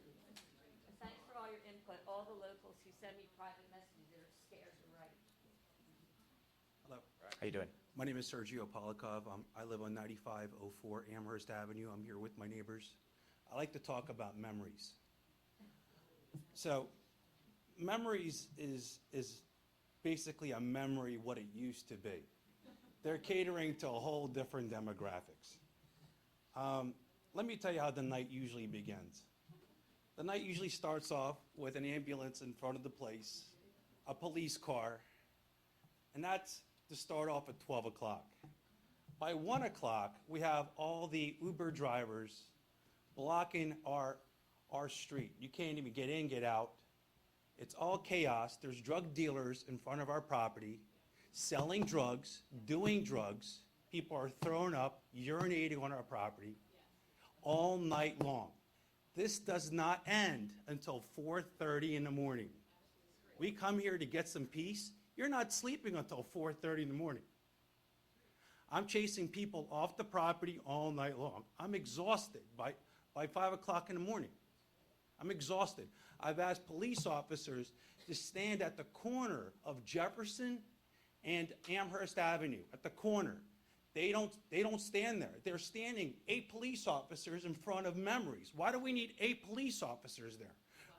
Thanks for all your input, all the locals who send me private messages that are scared to write. Hello. How you doing? My name is Sergio Polikov. I live on 9504 Amherst Avenue. I'm here with my neighbors. I like to talk about memories. So, memories is basically a memory what it used to be. They're catering to a whole different demographics. Let me tell you how the night usually begins. The night usually starts off with an ambulance in front of the place, a police car, and that's to start off at 12 o'clock. By 1 o'clock, we have all the Uber drivers blocking our street. You can't even get in, get out. It's all chaos. There's drug dealers in front of our property, selling drugs, doing drugs. People are throwing up, urinating on our property all night long. This does not end until 4:30 in the morning. We come here to get some peace. You're not sleeping until 4:30 in the morning. I'm chasing people off the property all night long. I'm exhausted by 5 o'clock in the morning. I'm exhausted. I've asked police officers to stand at the corner of Jefferson and Amherst Avenue, at the corner. They don't stand there. They're standing 8 police officers in front of Memories. Why do we need 8 police officers there?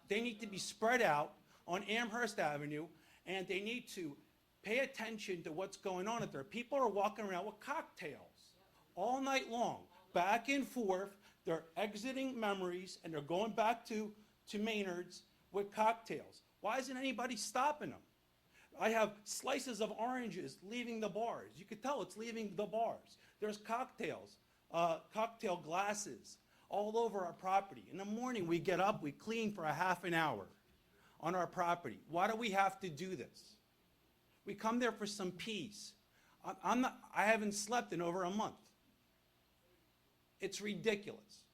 They need to be spread out on Amherst Avenue, and they need to pay attention to what's going on out there. People are walking around with cocktails all night long, back and forth. They're exiting Memories, and they're going back to Maynard's with cocktails. Why isn't anybody stopping them? I have slices of oranges leaving the bars. You could tell it's leaving the bars. There's cocktails, cocktail glasses all over our property. In the morning, we get up, we clean for a half an hour on our property. Why do we have to do this? We come there for some peace. I haven't slept in over a month. It's ridiculous.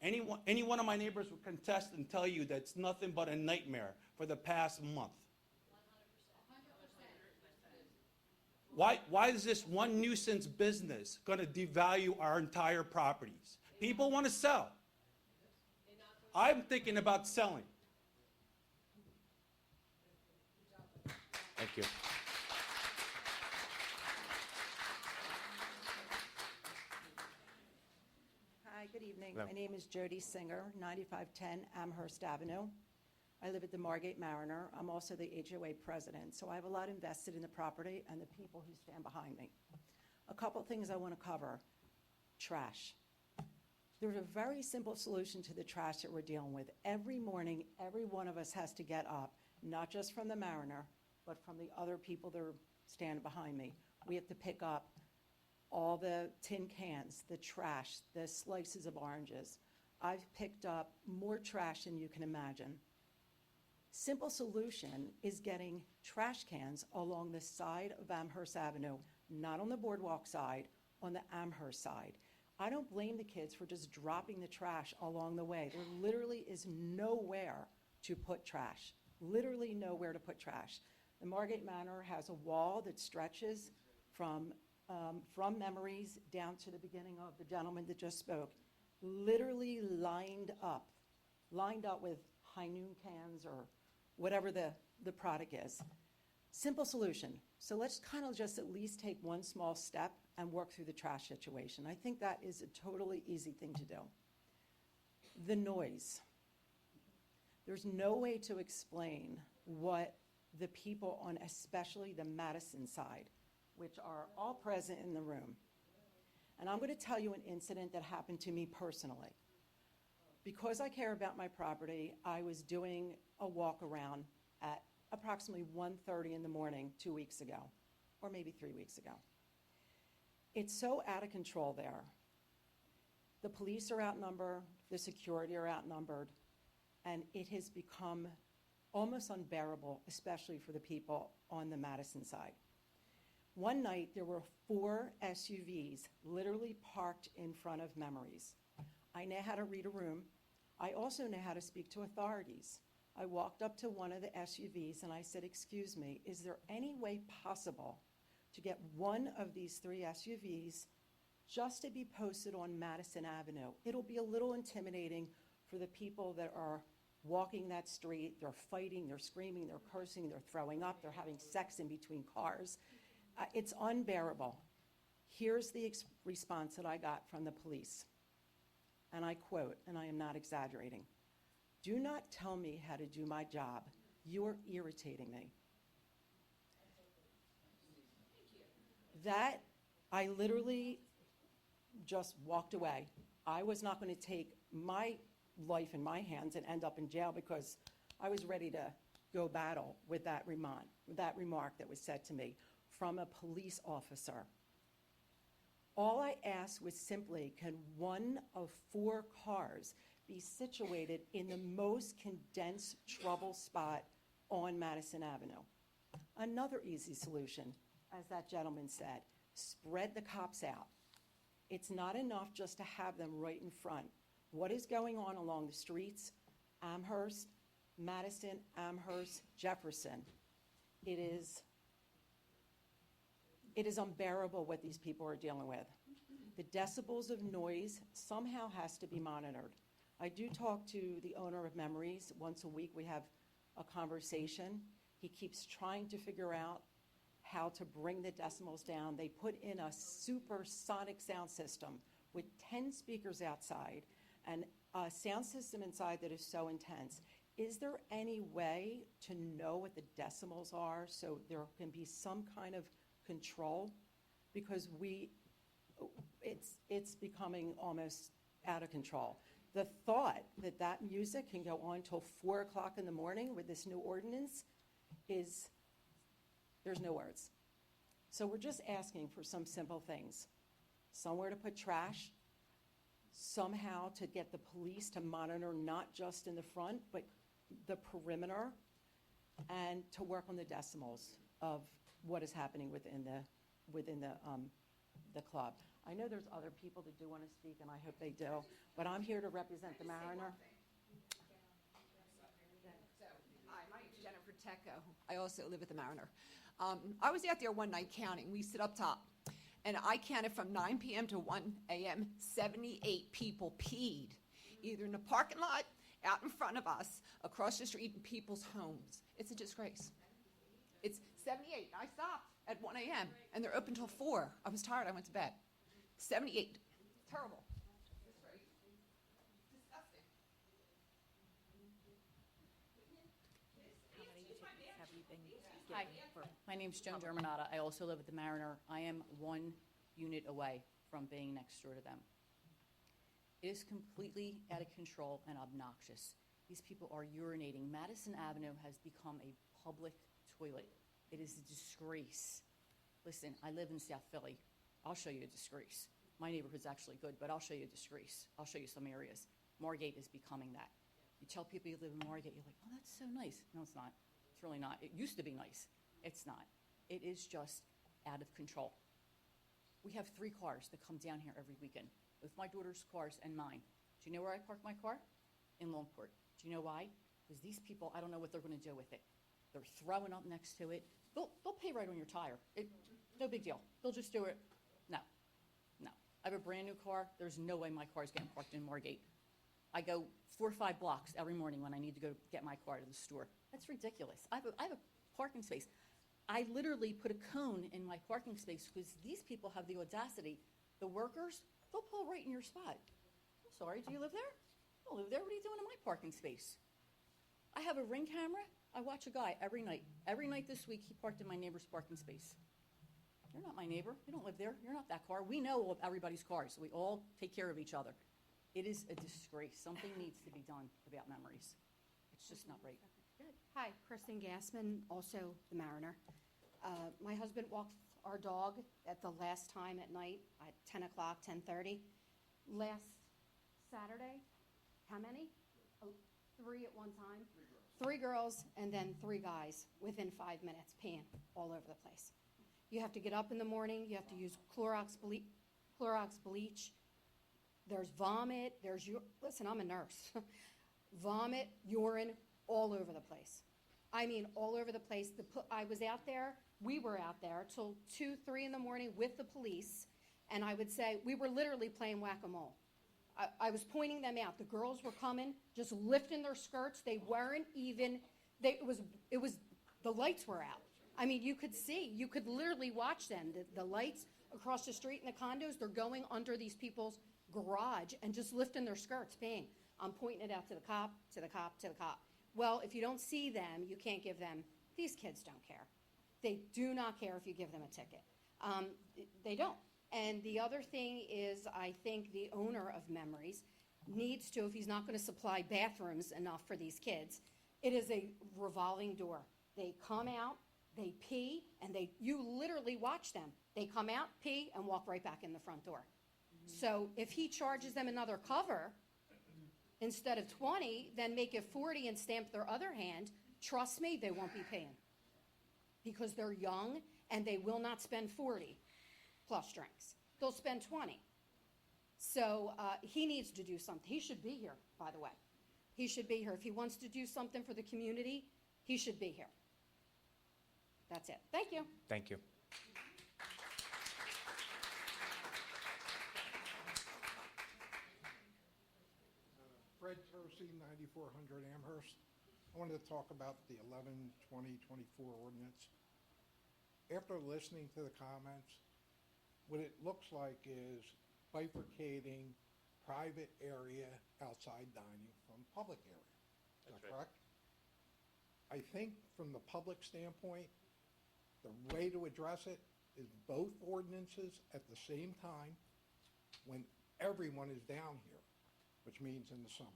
Any one of my neighbors would contest and tell you that it's nothing but a nightmare for the past month. Why is this one nuisance business going to devalue our entire properties? People want to sell. I'm thinking about selling. Thank you. Hi, good evening. Hello. My name is Jody Singer, 9510 Amherst Avenue. I live at the Margate Mariner. I'm also the HOA president, so I have a lot invested in the property and the people who stand behind me. A couple things I want to cover. Trash. There's a very simple solution to the trash that we're dealing with. Every morning, every one of us has to get up, not just from the Mariner, but from the other people that are standing behind me. We have to pick up all the tin cans, the trash, the slices of oranges. I've picked up more trash than you can imagine. Simple solution is getting trash cans along the side of Amherst Avenue, not on the boardwalk side, on the Amherst side. I don't blame the kids for just dropping the trash along the way. There literally is nowhere to put trash, literally nowhere to put trash. The Margate Manor has a wall that stretches from Memories down to the beginning of the gentleman that just spoke, literally lined up with high noon cans or whatever the product is. Simple solution. So let's kind of just at least take one small step and work through the trash situation. I think that is a totally easy thing to do. The noise. There's no way to explain what the people on especially the Madison side, which are all present in the room. And I'm going to tell you an incident that happened to me personally. Because I care about my property, I was doing a walk around at approximately 1:30 in the morning 2 weeks ago, or maybe 3 weeks ago. It's so out of control there. The police are outnumbered, the security are outnumbered, and it has become almost unbearable, especially for the people on the Madison side. One night, there were 4 SUVs literally parked in front of Memories. I know how to read a room. I also know how to speak to authorities. I walked up to one of the SUVs and I said, "Excuse me, is there any way possible to get one of these 3 SUVs just to be posted on Madison Avenue? It'll be a little intimidating for the people that are walking that street. They're fighting, they're screaming, they're cursing, they're throwing up, they're having sex in between cars. It's unbearable." Here's the response that I got from the police. And I quote, and I am not exaggerating, "Do not tell me how to do my job. You are irritating me." That, I literally just walked away. I was not going to take my life in my hands and end up in jail because I was ready to go battle with that remark that was said to me from a police officer. All I asked was simply, can one of 4 cars be situated in the most condensed trouble spot on Madison Avenue? Another easy solution, as that gentleman said, spread the cops out. It's not enough just to have them right in front. What is going on along the streets? Amherst, Madison, Amherst, Jefferson. It is unbearable what these people are dealing with. The decibels of noise somehow has to be monitored. I do talk to the owner of Memories. Once a week we have a conversation. He keeps trying to figure out how to bring the decibels down. They put in a supersonic sound system with 10 speakers outside and a sound system inside that is so intense. Is there any way to know what the decibels are so there can be some kind of control? Because it's becoming almost out of control. The thought that that music can go on till 4 o'clock in the morning with this new ordinance is, there's no words. So we're just asking for some simple things. Somewhere to put trash, somehow to get the police to monitor not just in the front, but the perimeter, and to work on the decimals of what is happening within the club. I know there's other people that do want to speak, and I hope they do, but I'm here to represent the Mariner. Hi, my name's Jennifer Tecco. I also live at the Mariner. I was out there one night counting. We sit up top, and I counted from 9 p.m. to 1 a.m., 78 people peed, either in the parking lot, out in front of us, across the street, in people's homes. It's a disgrace. It's 78. I stopped at 1 a.m., and they're open till 4. I was tired. I went to bed. 78. Terrible. Disgrace. Disgusting. Hi, my name's Joan Germanata. I also live at the Mariner. I am 1 unit away from being next door to them. It is completely out of control and obnoxious. These people are urinating. Madison Avenue has become a public toilet. It is a disgrace. Listen, I live in South Philly. I'll show you a disgrace. My neighborhood's actually good, but I'll show you a disgrace. I'll show you some areas. Margate is becoming that. You tell people you live in Margate, you're like, oh, that's so nice. No, it's not. It's really not. It used to be nice. It's not. It is just out of control. We have 3 cars that come down here every weekend, both my daughter's cars and mine. Do you know where I park my car? In Longport. Do you know why? Because these people, I don't know what they're going to do with it. They're throwing up next to it. They'll pay right on your tire. No big deal. They'll just do it. No. I have a brand new car. There's no way my car's getting parked in Margate. I go 4 or 5 blocks every morning when I need to go get my car to the store. That's ridiculous. I have a parking space. I literally put a cone in my parking space because these people have the audacity. The workers, they'll pull right in your spot. I'm sorry, do you live there? I don't live there. What are you doing in my parking space? I have a Ring camera. I watch a guy every night. Every night this week, he parked in my neighbor's parking space. You're not my neighbor. You don't live there. You're not that car. We know everybody's cars. We all take care of each other. It is a disgrace. Something needs to be done about memories. It's just not right. Hi, Kristen Gassman, also the Mariner. My husband walked our dog at the last time at night at 10 o'clock, 10:30. Last Saturday, how many? 3 at one time. 3 girls and then 3 guys within 5 minutes peeing all over the place. You have to get up in the morning. You have to use Clorox bleach. There's vomit. Listen, I'm a nurse. Vomit, urine, all over the place. I mean, all over the place. I was out there. We were out there till 2, 3 in the morning with the police, and I would say we were literally playing whack-a-mole. I was pointing them out. The girls were coming, just lifting their skirts. They weren't even. The lights were out. I mean, you could literally watch them. The lights across the street in the condos, they're going under these people's garage and just lifting their skirts, peeing. I'm pointing it out to the cop, to the cop, to the cop. Well, if you don't see them, you can't give them. These kids don't care. They do not care if you give them a ticket. They don't. And the other thing is, I think the owner of Memories needs to, if he's not going to supply bathrooms enough for these kids, it is a revolving door. They come out, they pee, and you literally watch them. They come out, pee, and walk right back in the front door. So if he charges them another cover instead of 20, then make it 40 and stamp their other hand, trust me, they won't be paying. Because they're young and they will not spend 40 plus drinks. They'll spend 20. So he needs to do something. He should be here, by the way. He should be here. If he wants to do something for the community, he should be here. That's it. Thank you. Thank you. Fred Tercey, 9400 Amherst. I wanted to talk about the 11/20/24 ordinance. After listening to the comments, what it looks like is bifurcating private area outside dining from public area. Is that correct? I think from the public standpoint, the way to address it is both ordinances at the same time when everyone is down here, which means in the summer,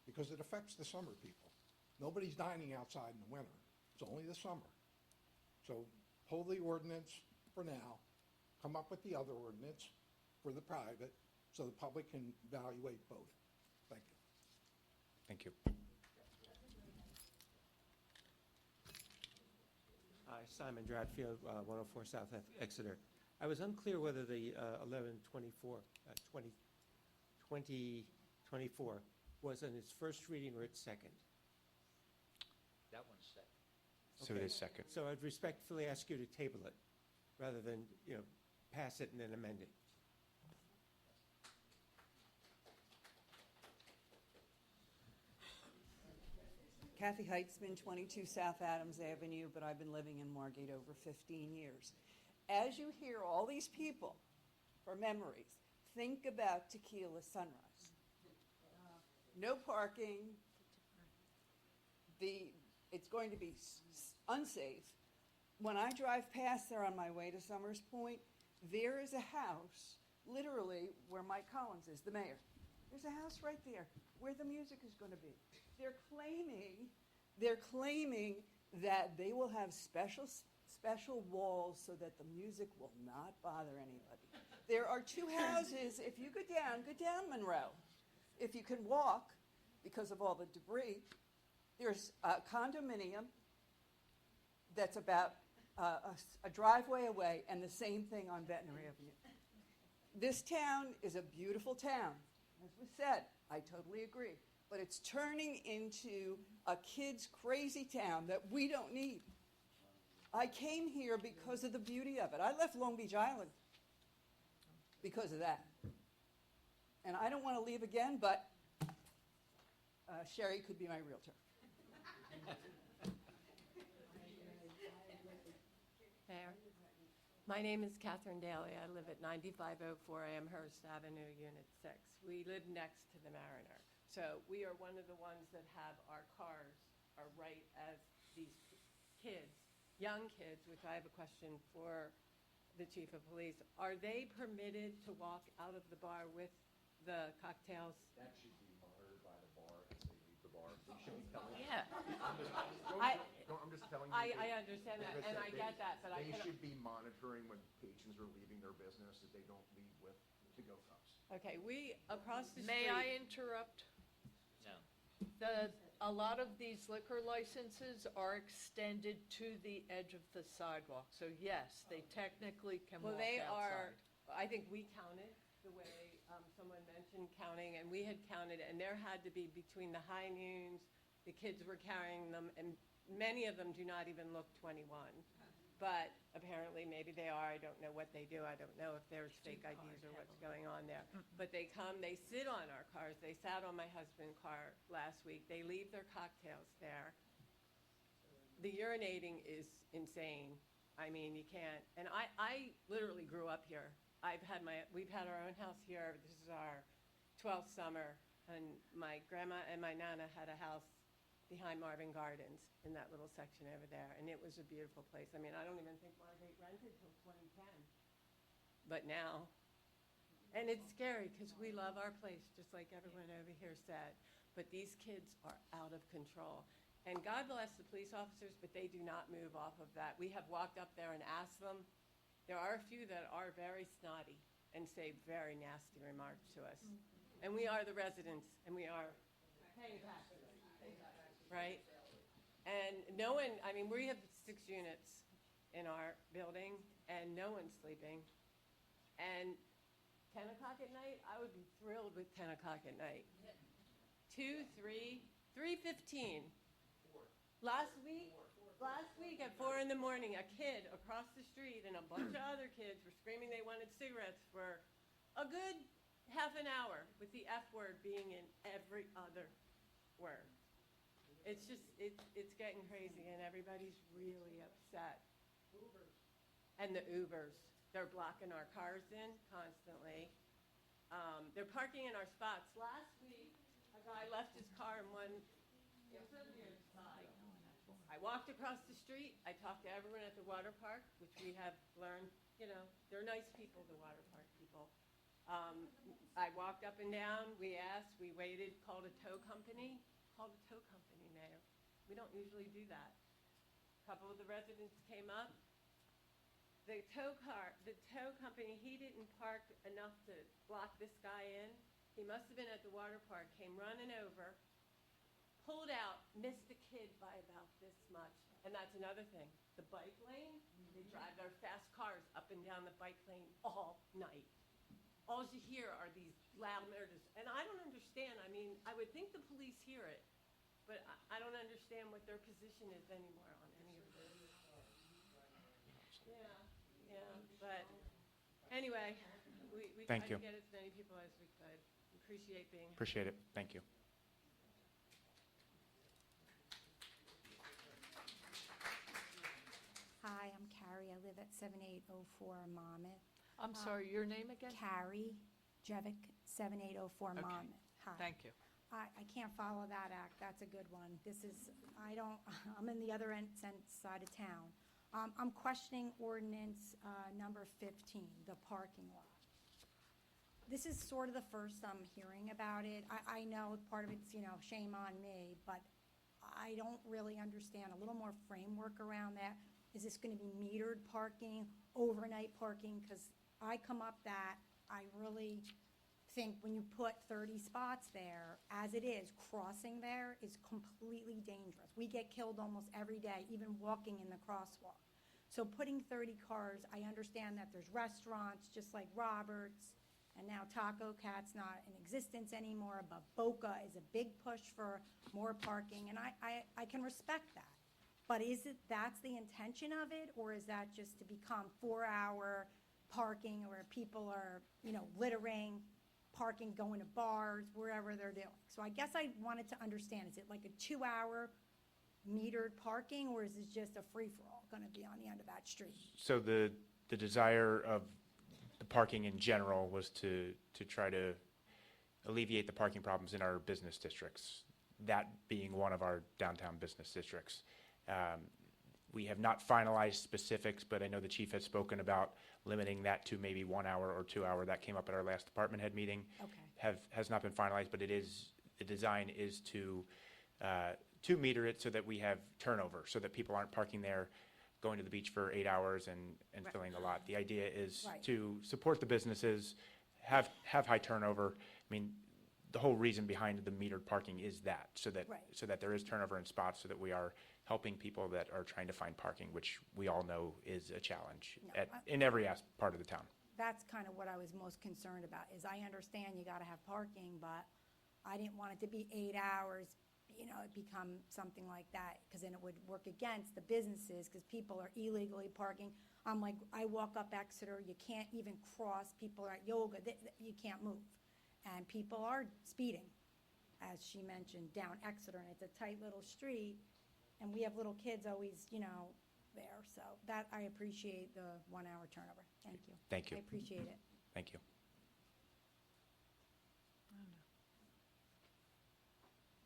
because it affects the summer people. Nobody's dining outside in the winter. It's only the summer. So pull the ordinance for now, come up with the other ordinance for the private so the public can evaluate both. Thank you. Thank you. Hi, Simon Dradfield, 104 South Exeter. I was unclear whether the 2024 was on its first reading or its second. That one's second. So it is second. So I'd respectfully ask you to table it, rather than, pass it and then amend it. Kathy Heitzman, 22 South Adams Avenue, but I've been living in Margate over 15 years. As you hear all these people, for memories, think about Tequila Sunrise. No parking. It's going to be unsafe. When I drive past there on my way to Summers Point, there is a house, literally where Mike Collins is, the mayor. There's a house right there where the music is going to be. They're claiming that they will have special walls so that the music will not bother anybody. There are two houses. If you go down Monroe. If you can walk, because of all the debris, there's a condominium that's about a driveway away, and the same thing on Veterinary Avenue. This town is a beautiful town. As was said, I totally agree. But it's turning into a kid's crazy town that we don't need. I came here because of the beauty of it. I left Long Beach Island because of that. And I don't want to leave again, but Sherry could be my realtor. Mayor, my name is Catherine Daly. I live at 9504 Amherst Avenue, Unit 6. We live next to the Mariner. So we are one of the ones that have our cars are right as these kids, young kids, which I have a question for the chief of police. Are they permitted to walk out of the bar with the cocktails? That should be monitored by the bar as they leave the bar. They should be telling. Yeah. I'm just telling you. I understand that, and I get that, but they should be monitoring when patrons are leaving their business that they don't leave with to-go cups. Okay, we, across the street. May I interrupt? No. A lot of these liquor licenses are extended to the edge of the sidewalk. So yes, they technically can walk Well, they outside. are, I think we counted the way someone mentioned counting, and we had counted, and there had to be between the high noons, the kids were carrying them, and many of them do not even look 21. But apparently, maybe they are. I don't know what they do. I don't know if there's fake IDs or what's going on there. But they come, they sit on our cars. They sat on my husband's car last week. They leave their cocktails there. The urinating is insane. I mean, you can't. And I literally grew up here. We've had our own house here. This is our 12th summer. And my grandma and my nana had a house behind Marvin Gardens in that little section over there. And it was a beautiful place. I mean, I don't even think Margate rented till 2010. But now, and it's scary because we love our place, just like everyone over here said. But these kids are out of control. And God bless the police officers, but they do not move off of that. We have walked up there and asked them. There are a few that are very snotty and say very nasty remarks to us. And we are the residents, and we are paying taxes, right? And no one, I mean, we have 6 units in our building, and no one's sleeping. And 10 o'clock at night, I would be thrilled with 10 o'clock at night. 2, 3, 3:15. Last week at 4 in the morning, a kid across the street and a bunch of other kids were screaming they wanted cigarettes for a good half an hour, with the F word being in every other word. It's just, it's getting crazy, and everybody's really upset. And the Ubers, they're blocking our cars in constantly. They're parking in our spots. Last week, a guy left his car in one interior side. I walked across the street. I talked to everyone at the water park, which we have learned, they're nice people, the water park people. I walked up and down. We asked. We waited. Called a tow company. Mayor. We don't usually do that. A couple of the residents came up. The tow company, he didn't park enough to block this guy in. He must have been at the water park, came running over, pulled out, missed the kid by about this much. And that's another thing. the bike lane, they drive their fast cars up and down the bike lane all night. All you hear are these loud murders, and I don't understand. I mean, I would think the police hear it, but I don't understand what their position is anymore on any of this. Yeah, but anyway, we Thank tried you. to get as many people as we could. Appreciate being here. Appreciate it. Thank you. Hi, I'm Carrie. I live at 7804 Monmouth. I'm sorry, your name again? Carrie Jevick, 7804 Okay. Monmouth. Hi. Thank you. I can't follow that act. That's a good one. This is, I'm in the other side of town. I'm questioning ordinance number 15, the parking lot. This is sort of the first I'm hearing about it. I know part of it's, shame on me, but I don't really understand a little more framework around that. Is this going to be metered parking, overnight parking? Because I come up that, I really think when you put 30 spots there, as it is, crossing there is completely dangerous. We get killed almost every day, even walking in the crosswalk. So putting 30 cars, I understand that there's restaurants, just like Roberts, and now Taco Cat's not in existence anymore, but Boca is a big push for more parking, and I can respect that. But is it, that's the intention of it, or is that just to become 4-hour parking where people are, littering, parking, going to bars, wherever they're doing? So I guess I wanted to understand, is it like a 2-hour metered parking, or is it just a free-for-all going to be on the end of that street? So the desire of the parking in general was to try to alleviate the parking problems in our business districts, that being one of our downtown business districts. We have not finalized specifics, but I know the chief has spoken about limiting that to maybe 1 hour or 2 hour. That came up at our last department head meeting. Okay. Has not been finalized, but the design is to meter it so that we have turnover, so that people aren't parking there, going to the beach for 8 hours and filling the lot. The idea is Right. to support the businesses, have high turnover. I mean, the whole reason behind the metered parking is that, so that there is turnover in spots, so that we are helping people that are trying to find parking, which we all know is a challenge in every part of the town. That's kind of what I was most concerned about, is I understand you got to have parking, but I didn't want it to be 8 hours, it become something like that, because then it would work against the businesses, because people are illegally parking. I'm like, I walk up Exeter, you can't even cross, people are at yoga, you can't move. And people are speeding, as she mentioned, down Exeter, and it's a tight little street, and we have little kids always, there. So that, I appreciate the 1 hour turnover. Thank you. Thank you. I appreciate it. Thank you.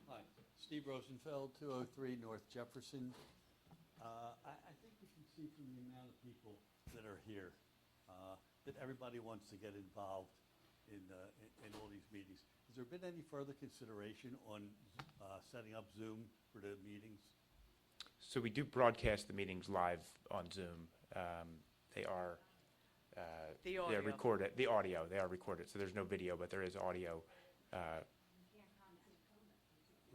Hi, Steve Rosenfeld, 203 North Jefferson. I think we can see from the amount of people that are here that everybody wants to get involved in all these meetings. Has there been any further consideration on setting up Zoom for the meetings? So we do broadcast the meetings live on Zoom. They are they're recorded. The audio, they are recorded. So there's no video, but there is audio.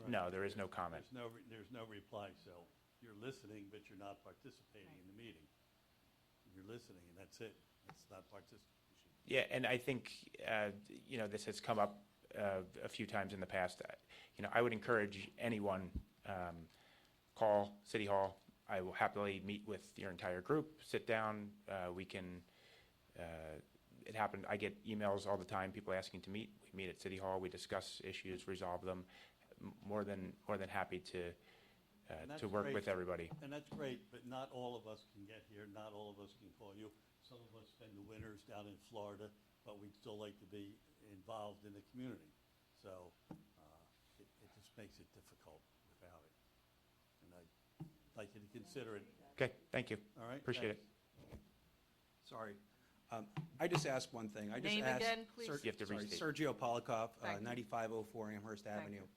No, there is no comment. There's no reply, so you're listening, but you're not participating in the meeting. You're listening, and that's it. It's not participation. Yeah, and I think, this has come up a few times in the past. I would encourage anyone, call City Hall. I will happily meet with your entire group, sit down. We can, it happened, I get emails all the time, people asking to meet. We meet at City Hall, we discuss issues, resolve them. More than happy to work with everybody. And that's great, but not all of us can get here. Not all of us can call you. Some of us spend the winters down in Florida, but we'd still like to be involved in the community. So it just makes it difficult without it. And I'd like you to consider it. Okay, thank you. All right? Appreciate it. Sorry. I just asked one thing. I just Name asked, again, please. You have to restate. Sergio Polikoff, Thank you. 9504 Amherst Avenue.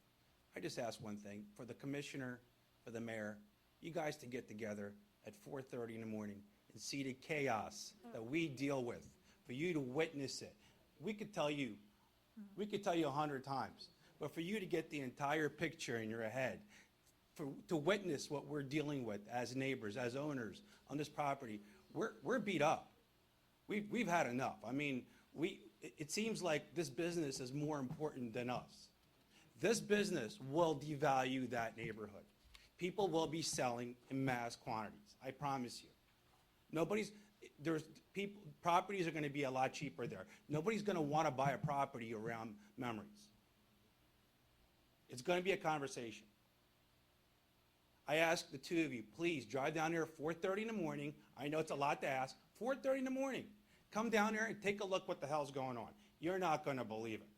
I just asked one thing. For the commissioner, for the mayor, you guys to get together at 4:30 in the morning and see the chaos that we deal with, for you to witness it. We could tell you 100 times, but for you to get the entire picture in your head, to witness what we're dealing with as neighbors, as owners on this property. We're beat up. We've had enough. I mean, it seems like this business is more important than us. This business will devalue that neighborhood. People will be selling in mass quantities, I promise you. Properties are gonna be a lot cheaper there. Nobody's gonna wanna buy a property around Memories. It's gonna be a conversation. I ask the two of you, please drive down here at 4:30 in the morning. I know it's a lot to ask. 4:30 in the morning. Come down there and take a look what the hell's going on. You're not gonna believe it.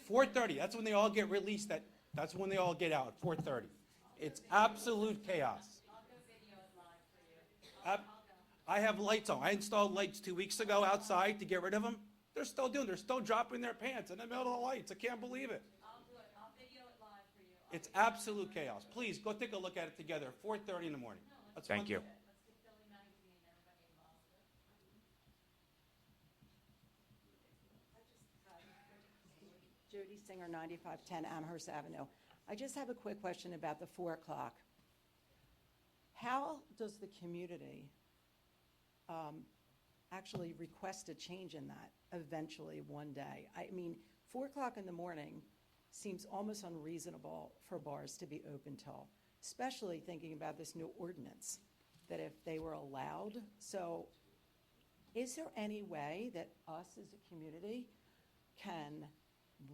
4:30, that's when they all get released. That's when they all get out, at 4:30. It's absolute chaos. I have lights on. I installed lights 2 weeks ago outside to get rid of them. They're still dropping their pants in the middle of the lights. I can't believe it. It's absolute chaos. Please, go take a look at it together at 4:30 in the morning. Thank you. Jody Singer, 9510 Amherst Avenue. I just have a quick question about the 4 o'clock. How does the community actually request a change in that eventually one day? I mean, 4 o'clock in the morning seems almost unreasonable for bars to be open till, especially thinking about this new ordinance, that if they were allowed. So is there any way that us as a community can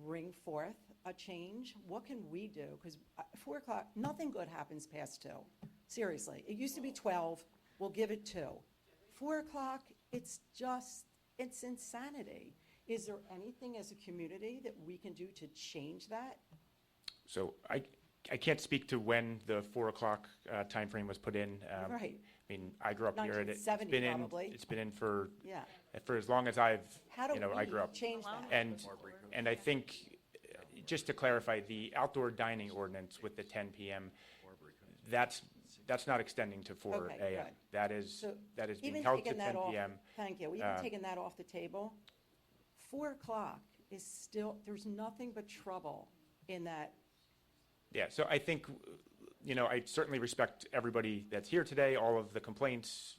bring forth a change? What can we do? Because 4 o'clock, nothing good happens past 2. Seriously. It used to be 12. We'll give it 2. 4 o'clock, it's insanity. Is there anything as a community that we can do to change that? So I can't speak to when the 4 o'clock timeframe was put in. Right. I mean, I grew up here, and it's 1970 been in. probably. It's been in for Yeah. for as long as I we grew up. change that? And I think, just to clarify, the outdoor dining ordinance with the 10 p.m. That's not extending to 4 Okay, a.m. good. That is So being even held to taking 10 that off, p.m. thank you, even taking that off the table, 4 o'clock is still, there's nothing but trouble in that. Yeah, so I think, I certainly respect everybody that's here today, all of the complaints.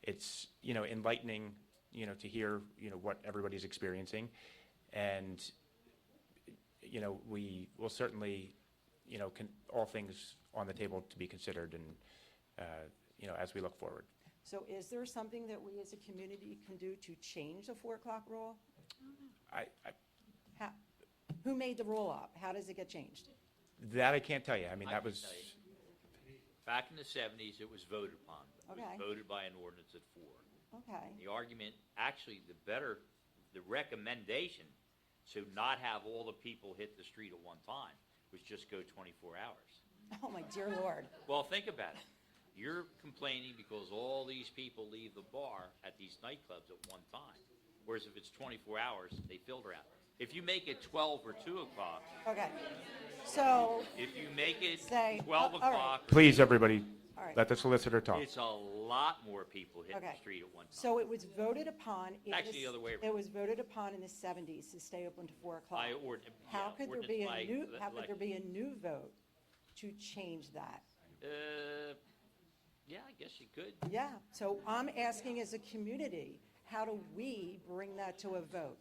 It's, enlightening, to hear, what everybody's experiencing. And, we will certainly, all things on the table to be considered and, as we look forward. So is there something that we as a community can do to change the 4 o'clock rule? Who made the rule up? How does it get changed? That I can't tell you. I mean, I that can was, tell you. Back in the 70s, it was voted upon. It Okay. was voted by an ordinance at 4. Okay. The argument, actually, the recommendation to not have all the people hit the street at one time was just go 24 hours. Oh, my dear Lord. Well, think about it. You're complaining because all these people leave the bar at these nightclubs at one time. Whereas if it's 24 hours, they filter out. If you make it 12 or 2 o'clock, Okay. So, if you make it Say, 12 all right. o'clock. please, everybody, All right. let the solicitor talk. It's a lot more people hitting Okay. the street at one time. so it was voted upon. Actually, the other way around. It was voted upon in the 70s to stay open to 4 o'clock. How could there be a new, how could there be a new vote to change that? Yeah, I guess you could. Yeah, so I'm asking as a community, how do we bring that to a vote?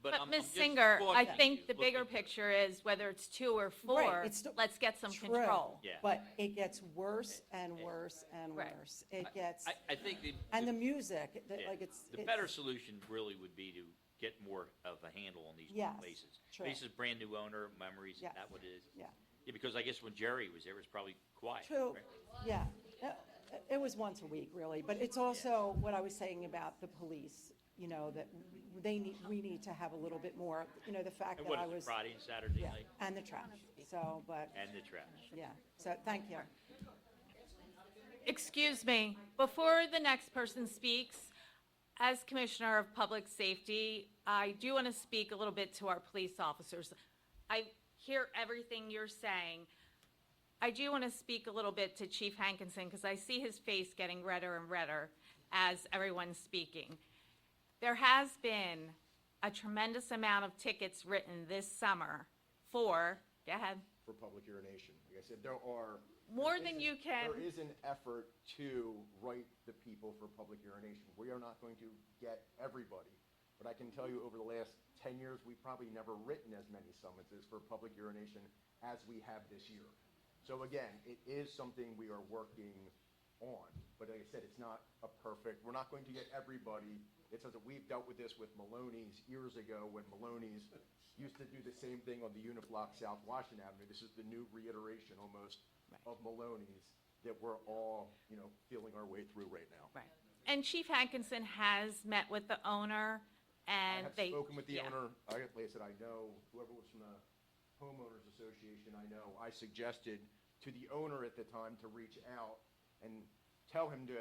But I'm Ms. just Singer, I cautioning think you. the Look bigger at- picture is whether it's 2 or 4, Right, it's let's get some True, control. Yeah. But it gets worse and worse and Right. worse. It gets, I think and the music, yeah, like it's. the better solution really would be to get more of a handle on these Yes, places. true. This is brand new owner, Memories, is Yes, that what it is? yeah. Yeah, because I guess when Jerry was there, it was probably quiet. True, right? yeah. It was once a week, really, but it's also what I was saying about the police, that we need to have a little bit more, the fact And that what I is it, was. Friday and Saturday Yeah, night? and the trash, so, but, And the trash. yeah, so, thank you. Excuse me, before the next person speaks, as Commissioner of Public Safety, I do want to speak a little bit to our police officers. I hear everything you're saying. I do want to speak a little bit to Chief Hankinson because I see his face getting redder and redder as everyone's speaking. There has been a tremendous amount of tickets written this summer for, go ahead. for public urination. Like I said, there are. More there than is- you can. There is an effort to write the people for public urination. We are not going to get everybody, but I can tell you over the last 10 years, we've probably never written as many summonses for public urination as we have this year. So again, it is something we are working on, but like I said, it's not a perfect, we're not going to get everybody. It's something, we've dealt with this with Maloney's years ago when Maloney's used to do the same thing on the Uniblock South Washington Avenue. This is the new reiteration almost of Maloney's that we're all, feeling our way through right now. Right. And Chief Hankinson has met with the owner, and I have they. spoken with the yeah. owner. Like I said, I know whoever was from the homeowners association. I suggested to the owner at the time to reach out and tell him to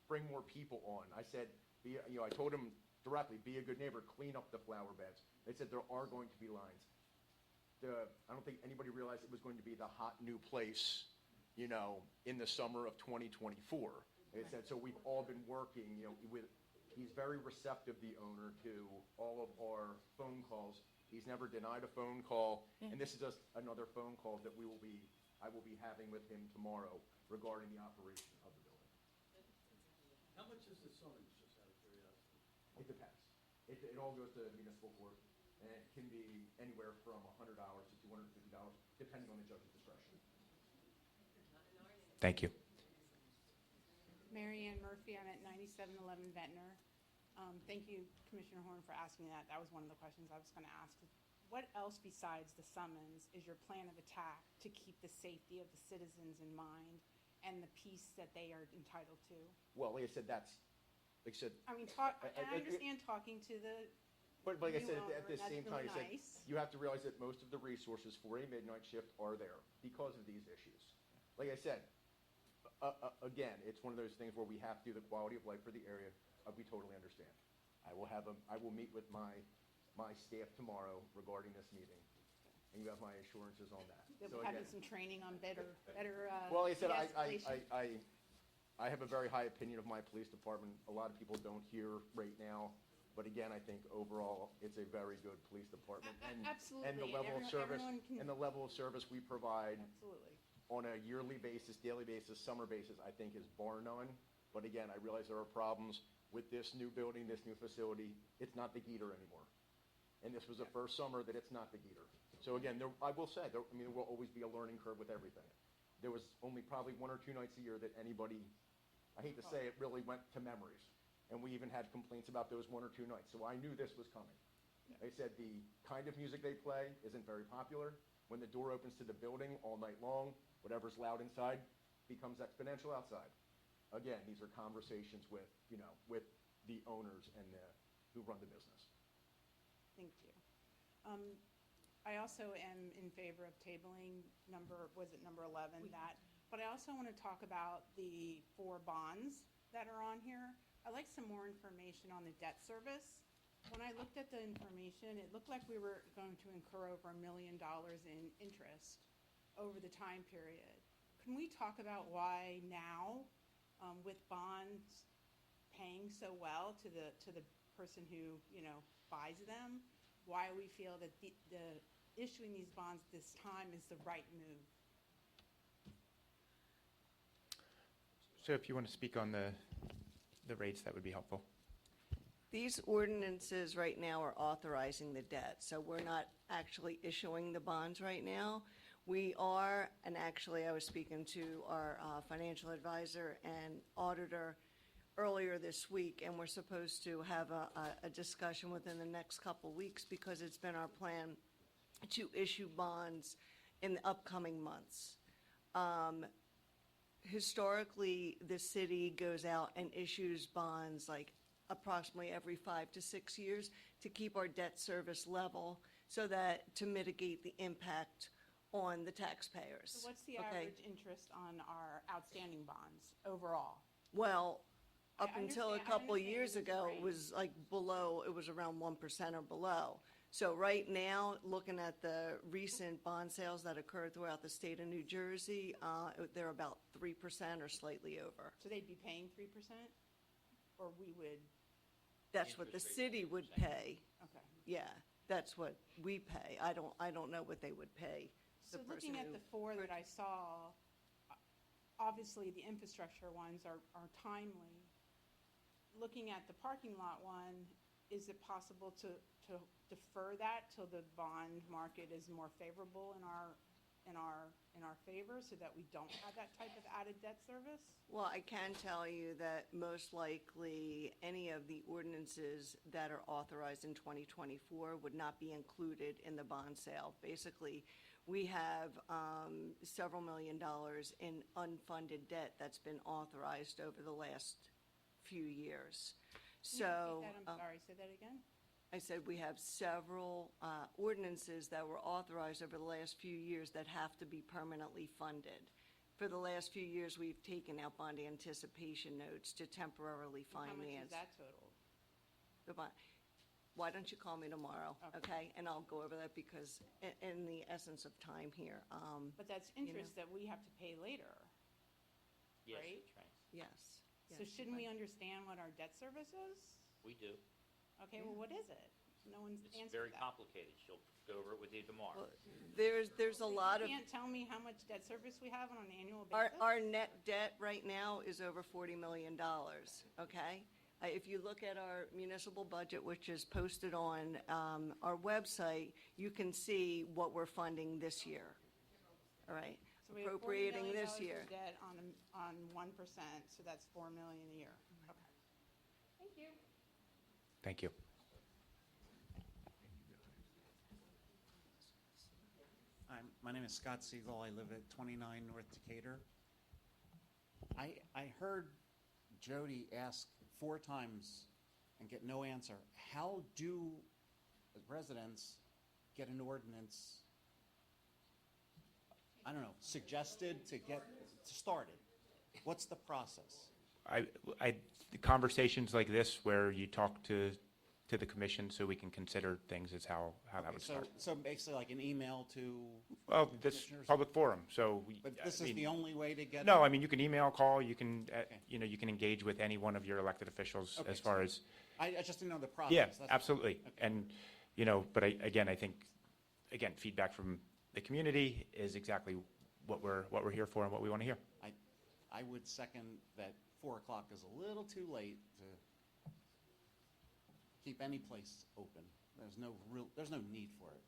bring more people on. I said, I told him directly, be a good neighbor, clean up the flower beds. They said there are going to be lines. I don't think anybody realized it was going to be the hot new place, in the summer of 2024. They said, so we've all been working, he's very receptive, the owner, to all of our phone calls. He's never denied a phone call, and this is just another phone call that I will be having with him tomorrow regarding the operation of the building. How much is the summons, just out of curiosity? It depends. It all goes to municipal court, and it can be anywhere from $100 to $250, depending on the judge's discretion. Thank you. Mary Ann Murphy, I'm at 9711 Ventnor. Thank you, Commissioner Horn, for asking that. That was one of the questions I was going to ask. What else besides the summons is your plan of attack to keep the safety of the citizens in mind and the peace that they are entitled to? Well, like I said, I understand talking to the But like I new said, owner, at the and that's same time, really you nice. said, you have to realize that most of the resources for a midnight shift are there because of these issues. Like I said, again, it's one of those things where we have to do the quality of life for the area. We totally understand. I will meet with my staff tomorrow regarding this meeting, and you have my assurances on that. That So we're having again- some training on better Well, like I said, de-escalation. I have a very high opinion of my police department. A lot of people don't hear right now, but again, I think overall, it's a very good police department. And the Absolutely, and level of service, everyone can- and the level of service we provide Absolutely. on a yearly basis, daily basis, summer basis, I think is bar none. But again, I realize there are problems with this new building, this new facility. It's not the Geeter anymore. And this was the first summer that it's not the Geeter. So again, I will say, there will always be a learning curve with everything. There was only probably 1 or 2 nights a year that anybody, I hate to say it, really went to memories. And we even had complaints about those 1 or 2 nights. So I knew this was coming. They said the kind of music they play isn't very popular. When the door opens to the building all night long, whatever's loud inside becomes exponential outside. Again, these are conversations with the owners and who run the business. Thank you. I also am in favor of tabling number 11, but I also want to talk about the 4 bonds that are on here. I'd like some more information on the debt service. When I looked at the information, it looked like we were going to incur over $1 million in interest over the time period. Can we talk about why now, with bonds paying so well to the person who, buys them, why we feel that the issuing these bonds this time is the right move? So if you want to speak on the rates, that would be helpful. These ordinances right now are authorizing the debt, so we're not actually issuing the bonds right now. We are, and actually I was speaking to our financial advisor and auditor earlier this week, and we're supposed to have a discussion within the next couple weeks because it's been our plan to issue bonds in the upcoming months. Historically, the city goes out and issues bonds like approximately every 5 to 6 years to keep our debt service level so that to mitigate the impact on the taxpayers. So what's the Okay? average interest on our outstanding bonds overall? Well, up I until a understand- I couple of understand years this ago, rate. it was like below, it was around 1% or below. So right now, looking at the recent bond sales that occurred throughout the state of New Jersey, they're about 3% or slightly over. So they'd be paying 3%? Or we would? That's what the city would pay. Okay. Yeah, that's what we pay. I don't know what they would pay So person looking at who the four that I saw, obviously the infrastructure ones are timely. Looking at the parking lot one, is it possible to defer that till the bond market is more favorable in our favor so that we don't have that type of added debt service? Well, I can tell you that most likely any of the ordinances that are authorized in 2024 would not be included in the bond sale. Basically, we have several $1 million in unfunded debt that's been authorized over the last few years. Can you So, repeat that? I'm sorry, say that again? I said we have several ordinances that were authorized over the last few years that have to be permanently funded. For the last few years, we've taken out bond anticipation notes to temporarily finance. How much is that total? The bond. Why don't you call me tomorrow, okay? And I'll go over that because in the essence of time here. But that's interest that we have to pay later, Yes, right? that's right. Yes. So shouldn't we understand what our debt service is? We do. Okay, well, what is it? No one's It's answered very that. complicated. She'll go over it with you tomorrow. Well, there's a lot of, You can't tell me how much debt service we have on an annual our basis? net debt right now is over $40 million, okay? If you look at our municipal budget, which is posted on our website, you can see what we're funding this year, all right? So we have $40 Appropriating million this year. of debt on 1%, so that's $4 million a year. Okay. Thank you. Thank you. My name is Scott Siegel. I live at 29 North Decatur. I heard Jody ask 4 times and get no answer. How do residents get an ordinance, I don't know, suggested to get started? What's the process? The conversations like this where you talk to the commission so we can consider things is how that would start. So basically like an email to Well, this commissioners? public forum, so we. But this I is mean, the only way to get? No, I mean, you can email, call, you can, you can engage with any one of your elected officials Okay, as far as. I just didn't know the process. Yeah, That's all. absolutely. And, but I think, feedback from the community is exactly what we're here for and what we want to hear. I would second that 4 o'clock is a little too late to keep any place open. There's no need for it.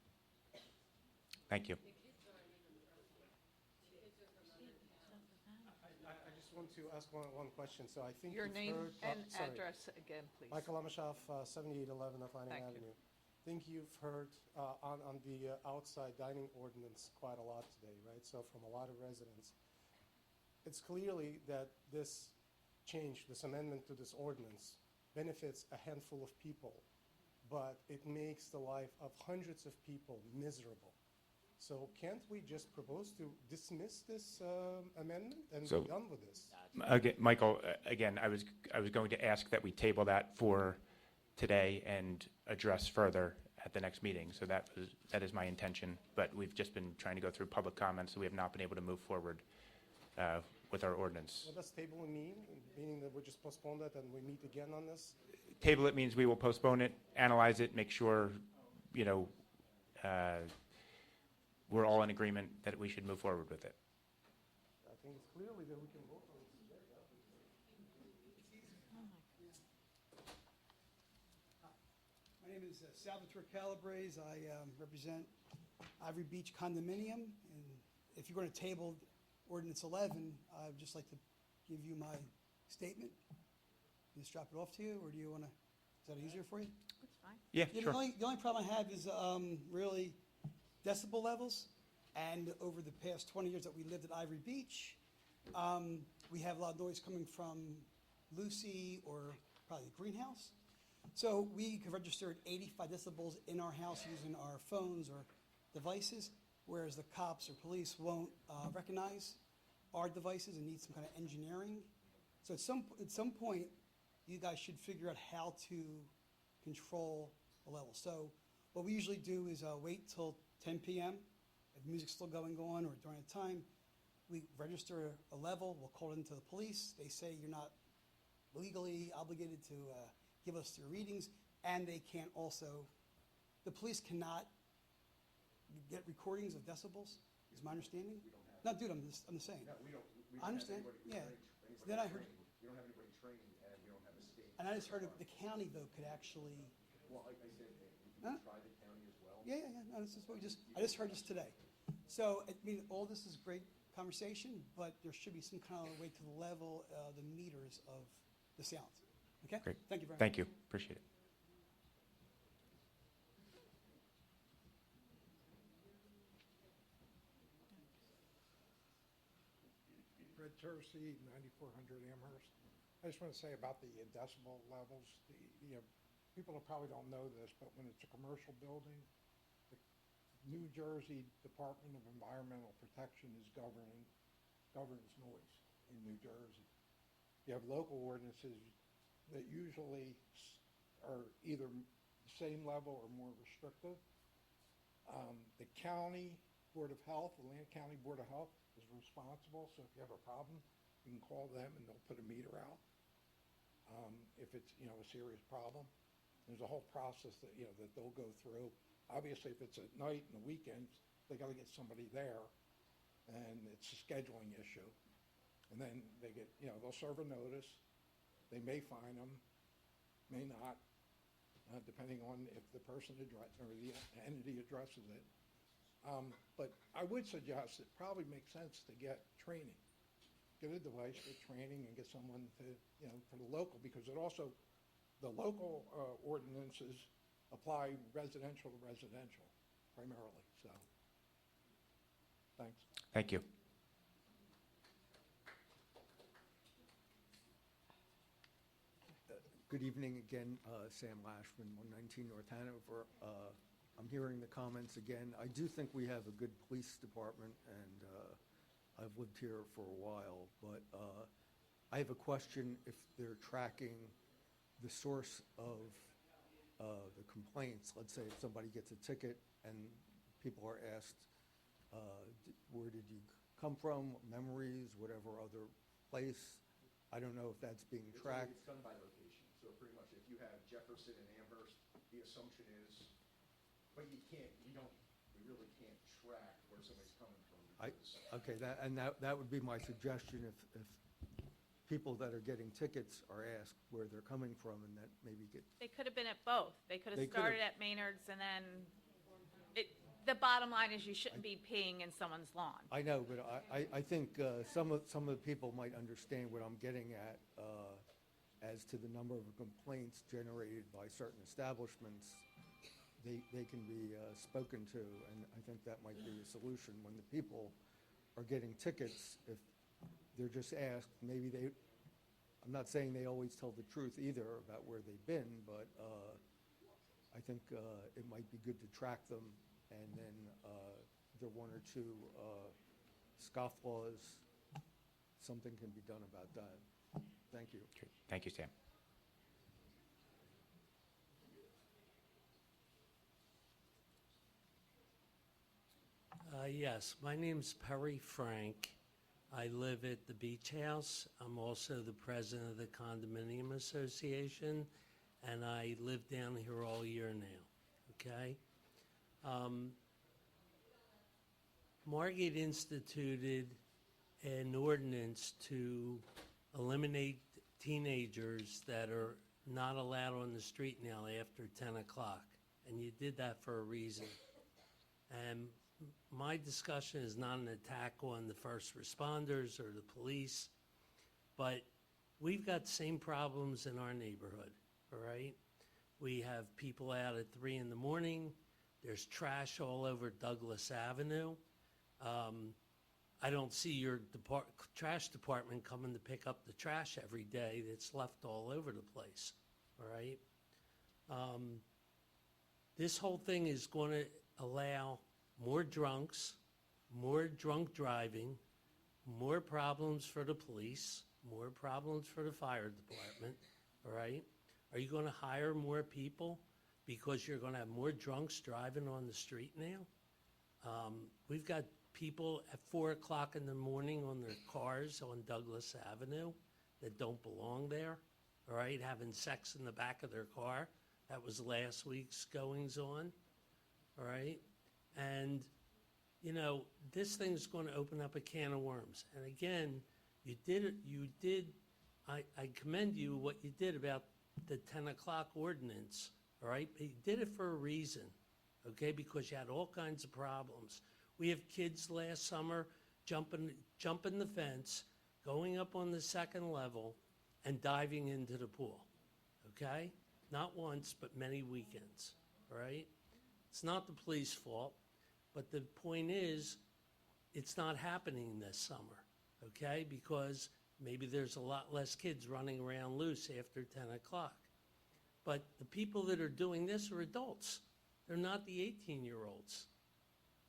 Thank you. I just want to ask one question. So I think Your you've name heard, and sorry. address again, please. Michael Amashoff, 7811 of Lanning Thank you. Avenue. I think you've heard on the outside dining ordinance quite a lot today, right? So from a lot of residents. It's clearly that this change, this amendment to this ordinance benefits a handful of people, but it makes the life of hundreds of people miserable. So can't we just propose to dismiss this amendment and So- be done with this? Again, Michael, again, I was going to ask that we table that for today and address further at the next meeting. So that is my intention, but we've just been trying to go through public comments, so we have not been able to move forward with our ordinance. What does table mean? Meaning that we just postpone that and we meet again on this? Table it means we will postpone it, analyze it, make sure, we're all in agreement that we should move forward with it. I think it's clearly that we can vote on this today. My name is Salvatore Calabrese. I represent Ivory Beach Condominium. And if you're going to table Ordinance 11, I would just like to give you my statement. Just drop it off to you, or do you want to, is that easier for you? That's fine. Yeah, The sure. only problem I have is really decibel levels. And over the past 20 years that we lived at Ivory Beach, we have a lot of noise coming from Lucy or probably the greenhouse. So we could register at 85 decibels in our house using our phones or devices, whereas the cops or police won't recognize our devices and need some kind of engineering. So at some point, you guys should figure out how to control the level. So what we usually do is wait till 10 p.m. if music's still going on or during a time. We register a level, we'll call it into the police. They say you're not legally obligated to give us your readings, and they can't also, the police cannot get recordings of decibels. is my understanding. We don't have. No, dude, I'm just saying. No, we don't I have understand, anybody yeah. trained- So then I heard, trained. We don't have anybody trained, and we don't have a state. and I just heard the county, though, could actually, Well, like I said, we Huh? can try the county as well. yeah, no, this is what I just heard this today. So, I mean, all this is great conversation, but there should be some kind of way to the level, the meters of the sound. Okay? Great. Thank you very much. Thank you. Appreciate it. Fred Tercey, 9400 Amherst. I just want to say about the decibel levels, people probably don't know this, but when it's a commercial building, the New Jersey Department of Environmental Protection governs noise in New Jersey. You have local ordinances that usually are either the same level or more restrictive. The county Board of Health, the Atlantic County Board of Health is responsible, so if you have a problem, you can call them and they'll put a meter out. If it's, a serious problem. There's a whole process that, that they'll go through. Obviously, if it's at night and the weekends, they gotta get somebody there, and it's a scheduling issue. And then they get, they'll serve a notice. They may fine them, may not, depending on if the person or the entity addresses it. But I would suggest it probably makes sense to get training. Get a device, get training, and get someone to, for the local, because it also, the local ordinances apply residential to residential primarily, so. Thanks. Thank you. Good evening again, Sam Lashman, 119 North Hanover. I'm hearing the comments again. I do think we have a good police department, and I've lived here for a while, but I have a question if they're tracking the source of the complaints. Let's say if somebody gets a ticket and people are asked, where did you come from, memories, whatever other place. I don't know if that's being tracked. It's done by location, so pretty much if you have Jefferson and Amherst, the assumption is, but we really can't track where somebody's coming from. Okay, that would be my suggestion if people that are getting tickets are asked where they're coming from, and that maybe get. They could have been at both. They could They have could have- started at Maynard's and then, the bottom line is you shouldn't be peeing in someone's lawn. I know, but I think some of the people might understand what I'm getting at as to the number of complaints generated by certain establishments. They can be spoken to, and I think that might be a solution. When the people are getting tickets, if they're just asked, maybe I'm not saying they always tell the truth either about where they've been, but I think it might be good to track them, and then there are one or two scofflaws, something can be done about that. Thank you. Great. Thank you, Sam. Yes, my name's Perry Frank. I live at the Beach House. I'm also the president of the Condominium Association, and I live down here all year now, okay? Margate instituted an ordinance to eliminate teenagers that are not allowed on the street now after 10 o'clock, and you did that for a reason. And my discussion is not an attack on the first responders or the police, but we've got the same problems in our neighborhood, all right? We have people out at 3 in the morning. There's trash all over Douglas Avenue. I don't see your trash department coming to pick up the trash every day that's left all over the place, all right? This whole thing is going to allow more drunks, more drunk driving, more problems for the police, more problems for the fire department, all right? Are you going to hire more people because you're going to have more drunks driving on the street now? We've got people at 4 o'clock in the morning on their cars on Douglas Avenue that don't belong there, all right, having sex in the back of their car. That was last week's goings on, all right? And you know, this thing's going to open up a can of worms. And again, you did, I commend you what you did about the 10 o'clock ordinance, all right? But you did it for a reason, okay? Because you had all kinds of problems. We have kids last summer jumping the fence, going up on the second level, and diving into the pool, okay? Not once, but many weekends, all right? It's not the police fault, but the point is, it's not happening this summer, okay? Because maybe there's a lot less kids running around loose after 10 o'clock. But the people that are doing this are adults. They're not the 18-year-olds.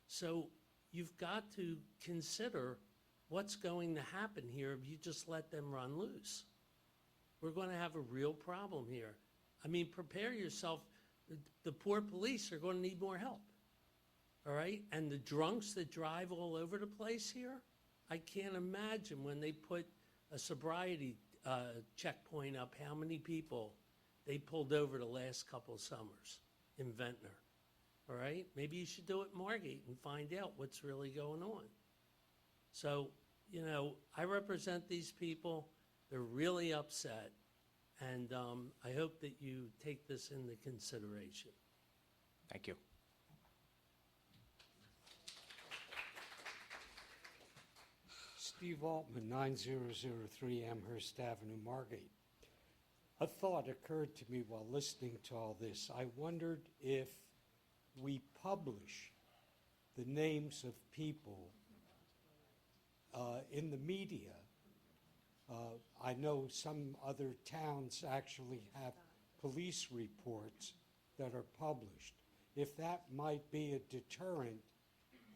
So you've got to consider what's going to happen here if you just let them run loose. We're going to have a real problem here. I mean, prepare yourself. The poor police are going to need more help, all right? And the drunks that drive all over the place here, I can't imagine when they put a sobriety checkpoint up, how many people they pulled over the last couple summers in Ventnor, all right? Maybe you should do it in Margate and find out what's really going on. So, you know, I represent these people. They're really upset. And I hope that you take this into consideration. Thank you. Steve Altman, 9003 Amherst Avenue, Margate. A thought occurred to me while listening to all this. I wondered if we publish the names of people in the media. I know some other towns actually have police reports that are published. If that might be a deterrent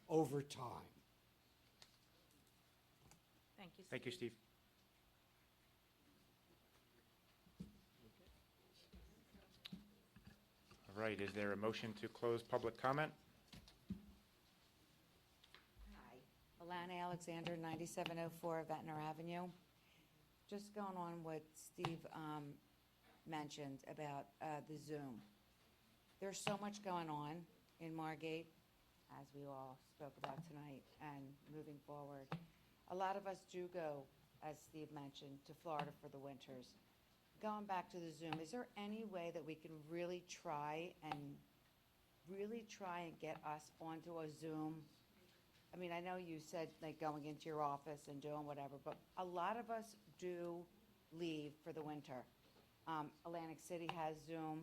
over time. Thank you. Thank you, Steve. All right, is there a motion to close public comment? Hi, Alana Alexander, 9704 Ventnor Avenue. Just going on what Steve mentioned about the Zoom. There's so much going on in Margate, as we all spoke about tonight, and moving forward. A lot of us do go, as Steve mentioned, to Florida for the winters. Going back to the Zoom, is there any way that we can really try and get us onto a Zoom? I mean, I know you said like going into your office and doing whatever, but a lot of us do leave for the winter. Atlantic City has Zoom.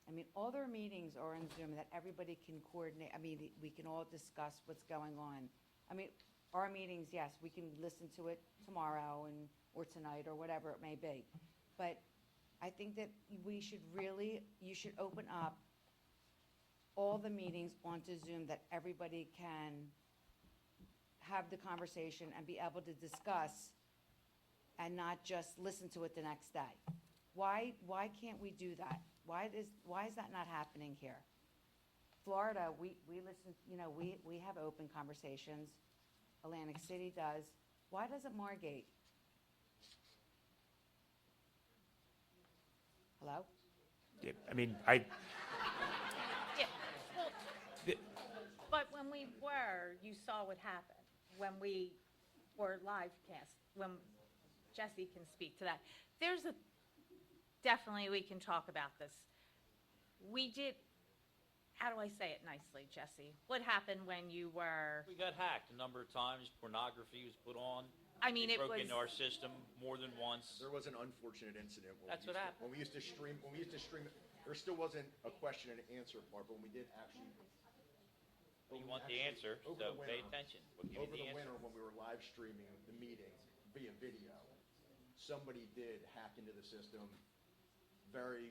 I mean, all their meetings are on Zoom that everybody can coordinate. I mean, we can all discuss what's going on. I mean, our meetings, yes, we can listen to it tomorrow or tonight or whatever it may be. But I think that you should open up all the meetings onto Zoom that everybody can have the conversation and be able to discuss and not just listen to it the next day. Why can't we do that? Why is that not happening here? Florida, we listen, you know, we have open conversations. Atlantic City does. Why doesn't Margate? Hello? Yeah, I mean, Yeah, well, but when we were, you saw what happened. When we were live cast, when Jesse can speak to that. Definitely we can talk about this. We did, how do I say it nicely, Jesse? What happened when you were? We got hacked a number of times. Pornography was put on. I mean, They it broke was. into our system more than once. There was an unfortunate incident. That's what happened. When we used to stream, there still wasn't a question and answer part, but when we did actually. You want the answer, so pay attention. We'll give you Over the the answer. winter, when we were live streaming the meetings via video, somebody did hack into the system. Very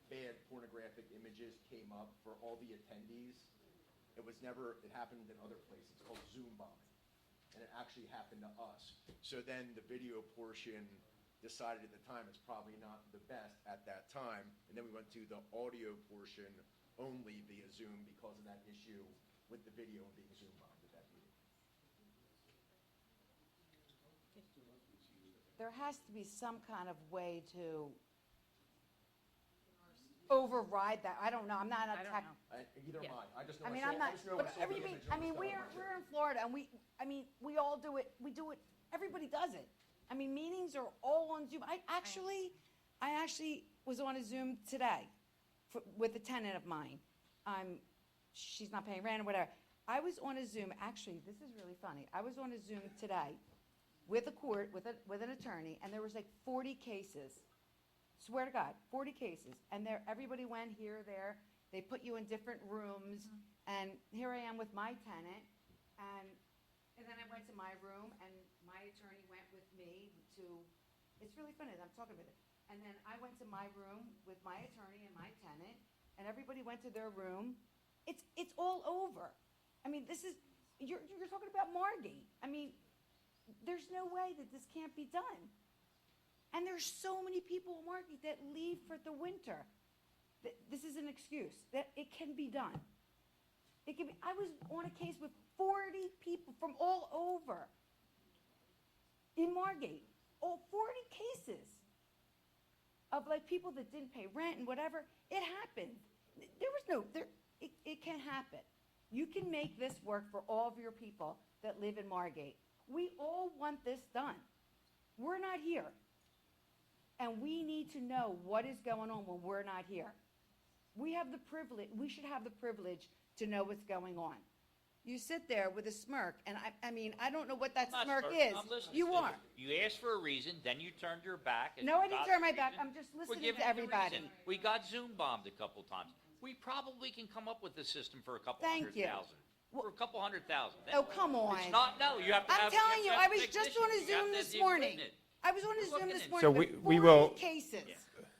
bad pornographic images came up for all the attendees. It happened in other places. It's called Zoom bombing. And it actually happened to us. So then the video portion decided at the time it's probably not the best at that time. And then we went to the audio portion only via Zoom because of that issue with the video and being Zoom bombed at that meeting. There has to be some kind of way to override that. I don't know. I'm not a tech. Either Yeah. am I. I just know I mean, I saw, I'm not, I just know but I saw the everybody, image I on the mean, skyline. we're in Florida, and we all do it, everybody does it. I mean, meetings are all on Zoom. I actually was on a Zoom today with a tenant of mine. She's not paying rent or whatever. I was on a Zoom, actually, this is really funny. I was on a Zoom today with a court, with an attorney, and there was like 40 cases. Swear to God, 40 cases. And everybody went here, there. They put you in different rooms. And here I am with my tenant. And then I went to my room, and my attorney went with me to, it's really funny that I'm talking about it. And then I went to my room with my attorney and my tenant, and everybody went to their room. It's all over. I mean, you're talking about Margate. I mean, there's no way that this can't be done. And there's so many people in Margate that leave for the winter. This is an excuse that it can be done. It can be. I was on a case with 40 people from all over in Margate. All 40 cases of like people that didn't pay rent and whatever. It happened. It can happen. You can make this work for all of your people that live in Margate. We all want this done. We're not here. And we need to know what is going on when we're not here. We should have the privilege to know what's going on. You sit there with a smirk, and I mean, I don't know what that I'm not smirk smirking, is. I'm listening You to are. You asked for a reason, then you turned your back. and No, I you didn't got turn my the back. reason. I'm just We're listening giving to you the everybody. reason. We got Zoom bombed a couple times. We probably can come up with a system for a couple Thank you. 100,000. For a couple 100,000. Oh, come on. It's not, no, you have to I'm have. telling you, have I to was have just on a technicians. You have Zoom to have this the morning. equipment. I was on a We're Zoom looking this into morning So with we 40 will- cases.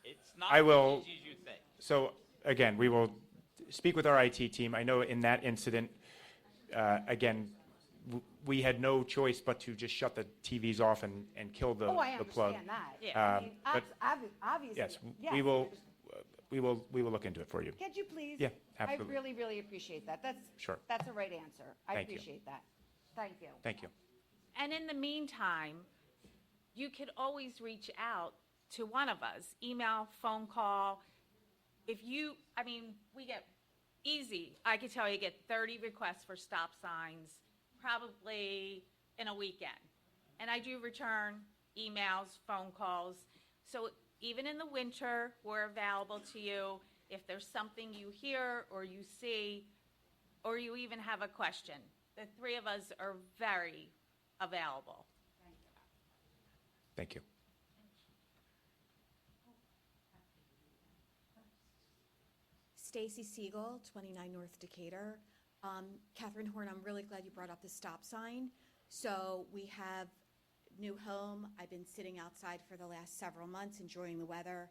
It's not I will- as easy as you think. So again, we will speak with our IT team. I know in that incident, again, we had no choice but to just shut the TVs off and kill the Oh, I the plug. understand that. Yeah. I mean, But obviously. yes, yes. we will look into it for you. Could you please? Yeah, absolutely. I really, really appreciate that. Sure. That's the right answer. I Thank you. appreciate that. Thank you. Thank you. And in the meantime, you could always reach out to one of us, email, phone call. We get I could tell you get 30 requests for stop signs probably in a weekend. And I do return emails, phone calls. So even in the winter, we're available to you. If there's something you hear or you see, or you even have a question, the three of us are very available. Thank you. Stacy Siegel, 29 North Decatur. Catherine Horn, I'm really glad you brought up the stop sign. So we have new home. I've been sitting outside for the last several months, enjoying the weather,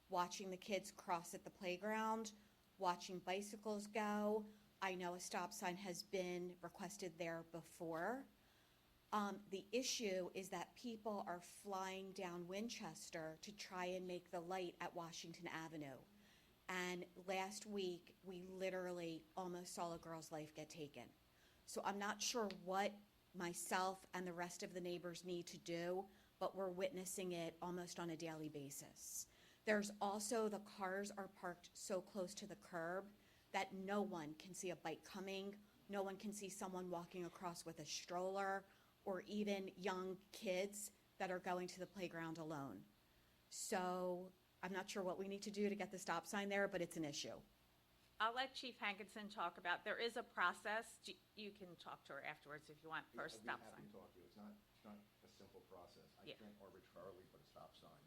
watching the kids cross at the playground, watching bicycles go. I know a stop sign has been requested there before. The issue is that people are flying down Winchester to try and make the light at Washington Avenue. And last week, we literally almost saw a girl's life get taken. So I'm not sure what myself and the rest of the neighbors need to do, but we're witnessing it almost on a daily basis. There's also the cars are parked so close to the curb that no one can see a bike coming, no one can see someone walking across with a stroller, or even young kids that are going to the playground alone. So I'm not sure what we need to do to get the stop sign there, but it's an issue. I'll let Chief Hankinson talk about, there is a process. You can talk to her afterwards if you want, for a stop I'd sign. be happy to talk to you. It's not a simple process. I Yeah. can't arbitrarily put a stop sign.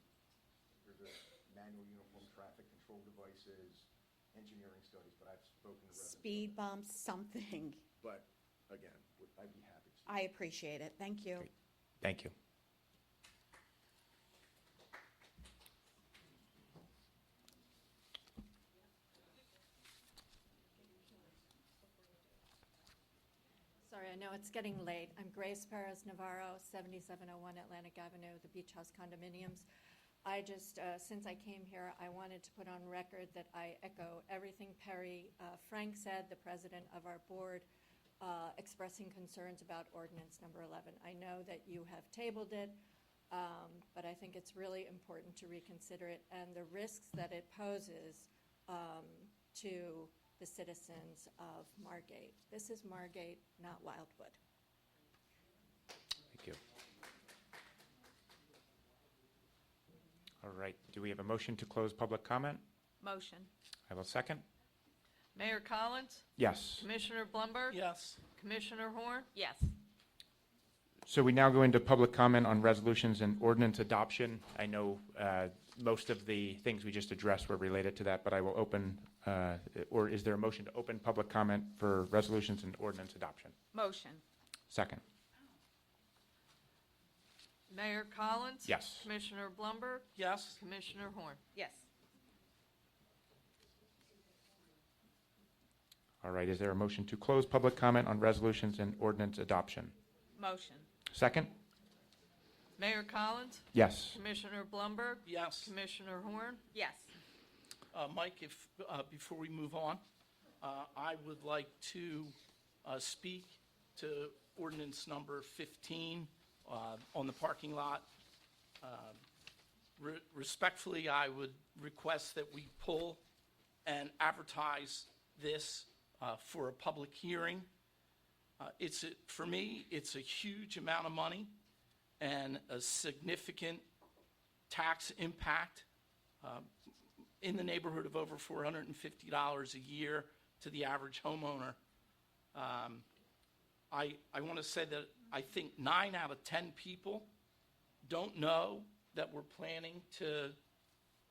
There's a manual uniform traffic control devices, engineering studies, but I've spoken to residents. Speed bumps, something. But again, I'd be happy to. I appreciate it. Thank you. Great. Thank you. Sorry, I know it's getting late. I'm Grace Perez Navarro, 7701 Atlantic Avenue, the Beach House condominiums. I just, since I came here, I wanted to put on record that I echo everything Frank said, the president of our board, expressing concerns about ordinance number 11. I know that you have tabled it, but I think it's really important to reconsider it, and the risks that it poses to the citizens of Margate. This is Margate, not Wildwood. Thank you. All right, do we have a motion to close public comment? Motion. I will second. Mayor Collins? Yes. Commissioner Blumberg? Yes. Commissioner Horn? Yes. So we now go into public comment on resolutions and ordinance adoption. I know most of the things we just addressed were related to that, but I will open, or is there a motion to open public comment for resolutions and ordinance adoption? Motion. Second. Mayor Collins? Yes. Commissioner Blumberg? Yes. Commissioner Horn? Yes. All right, is there a motion to close public comment on resolutions and ordinance adoption? Motion. Second? Mayor Collins? Yes. Commissioner Blumberg? Yes. Commissioner Horn? Yes. Mike, if, before we move on, I would like to speak to ordinance number 15 on the parking lot. Respectfully, I would request that we pull and advertise this for a public hearing. For me, it's a huge amount of money and a significant tax impact in the neighborhood of over $450 a year to the average homeowner. I want to say that I think 9 out of 10 people don't know that we're planning to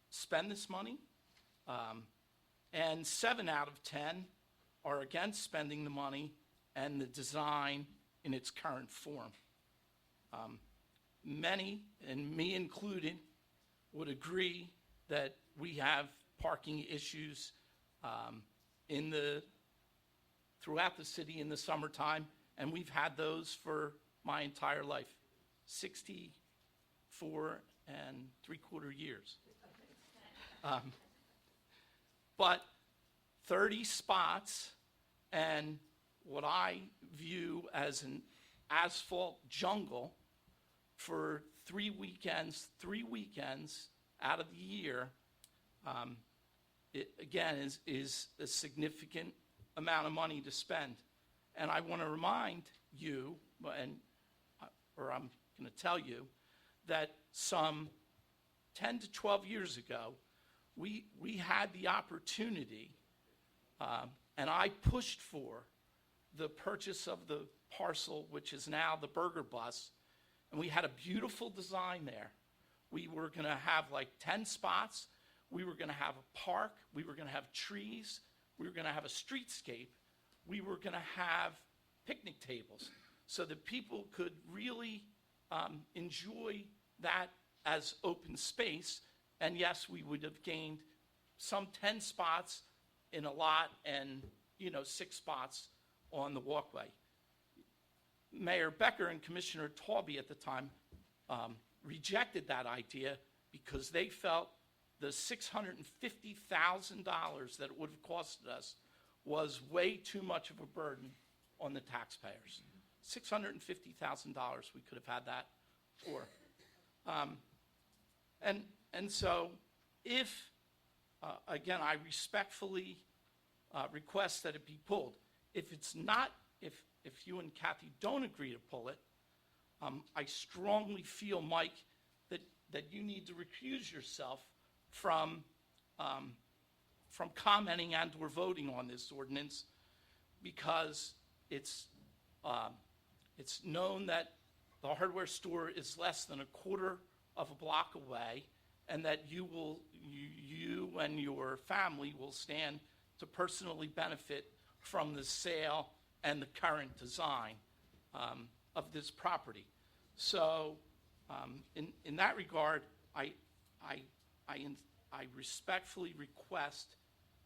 spend this money, and 7 out of 10 are against spending the money and the design in its current form. Many, and me included, would agree that we have parking issues throughout the city in the summertime, and we've had those for my entire life, 64 3/4 years. But 30 spots and what I view as an asphalt jungle for 3 weekends out of the year, it again is a significant amount of money to spend. And I want to remind you, or I'm going to tell you, that some 10 to 12 years ago, we had the opportunity, and I pushed for the purchase of the parcel, which is now the Burger Bus, and we had a beautiful design there. We were going to have like 10 spots. We were going to have a park. We were going to have trees. We were going to have a streetscape. We were going to have picnic tables so that people could really enjoy that as open space. And yes, we would have gained some 10 spots in a lot and 6 spots on the walkway. Mayor Becker and Commissioner Taube at the time rejected that idea because they felt the $650,000 that it would have costed us was way too much of a burden on the taxpayers. $650,000 we could have had that for. And so if, again, I respectfully request that it be pulled. If it's not, if you and Kathy don't agree to pull it, I strongly feel, Mike, that you need to recuse yourself from commenting and or voting on this ordinance, because it's known that the hardware store is less than a quarter of a block away, and that you and your family will stand to personally benefit from the sale and the current design of this property. So in that regard, I respectfully request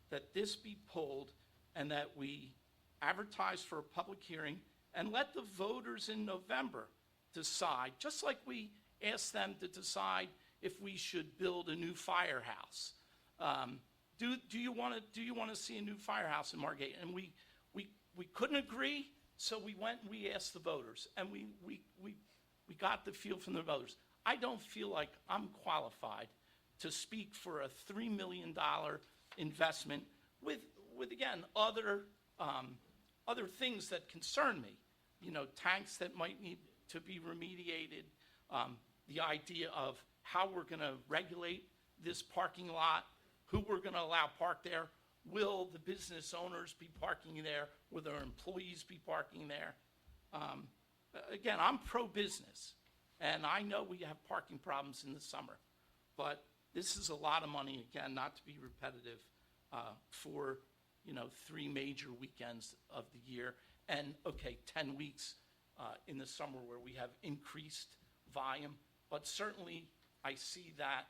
that this be pulled and that we advertise for a public hearing and let the voters in November decide, just like we asked them to decide if we should build a new firehouse. Do you want to see a new firehouse in Margate? And we couldn't agree, so we went and we asked the voters, and we got the feel from the voters. I don't feel like I'm qualified to speak for a $3 million investment with again, other things that concern me. You know, tanks that might need to be remediated, the idea of how we're going to regulate this parking lot, who we're going to allow park there. Will the business owners be parking there? Will their employees be parking there? Again, I'm pro-business, and I know we have parking problems in the summer, but this is a lot of money, again, not to be repetitive, for, you know, 3 major weekends of the year, and, okay, 10 weeks in the summer where we have increased volume, but certainly I see that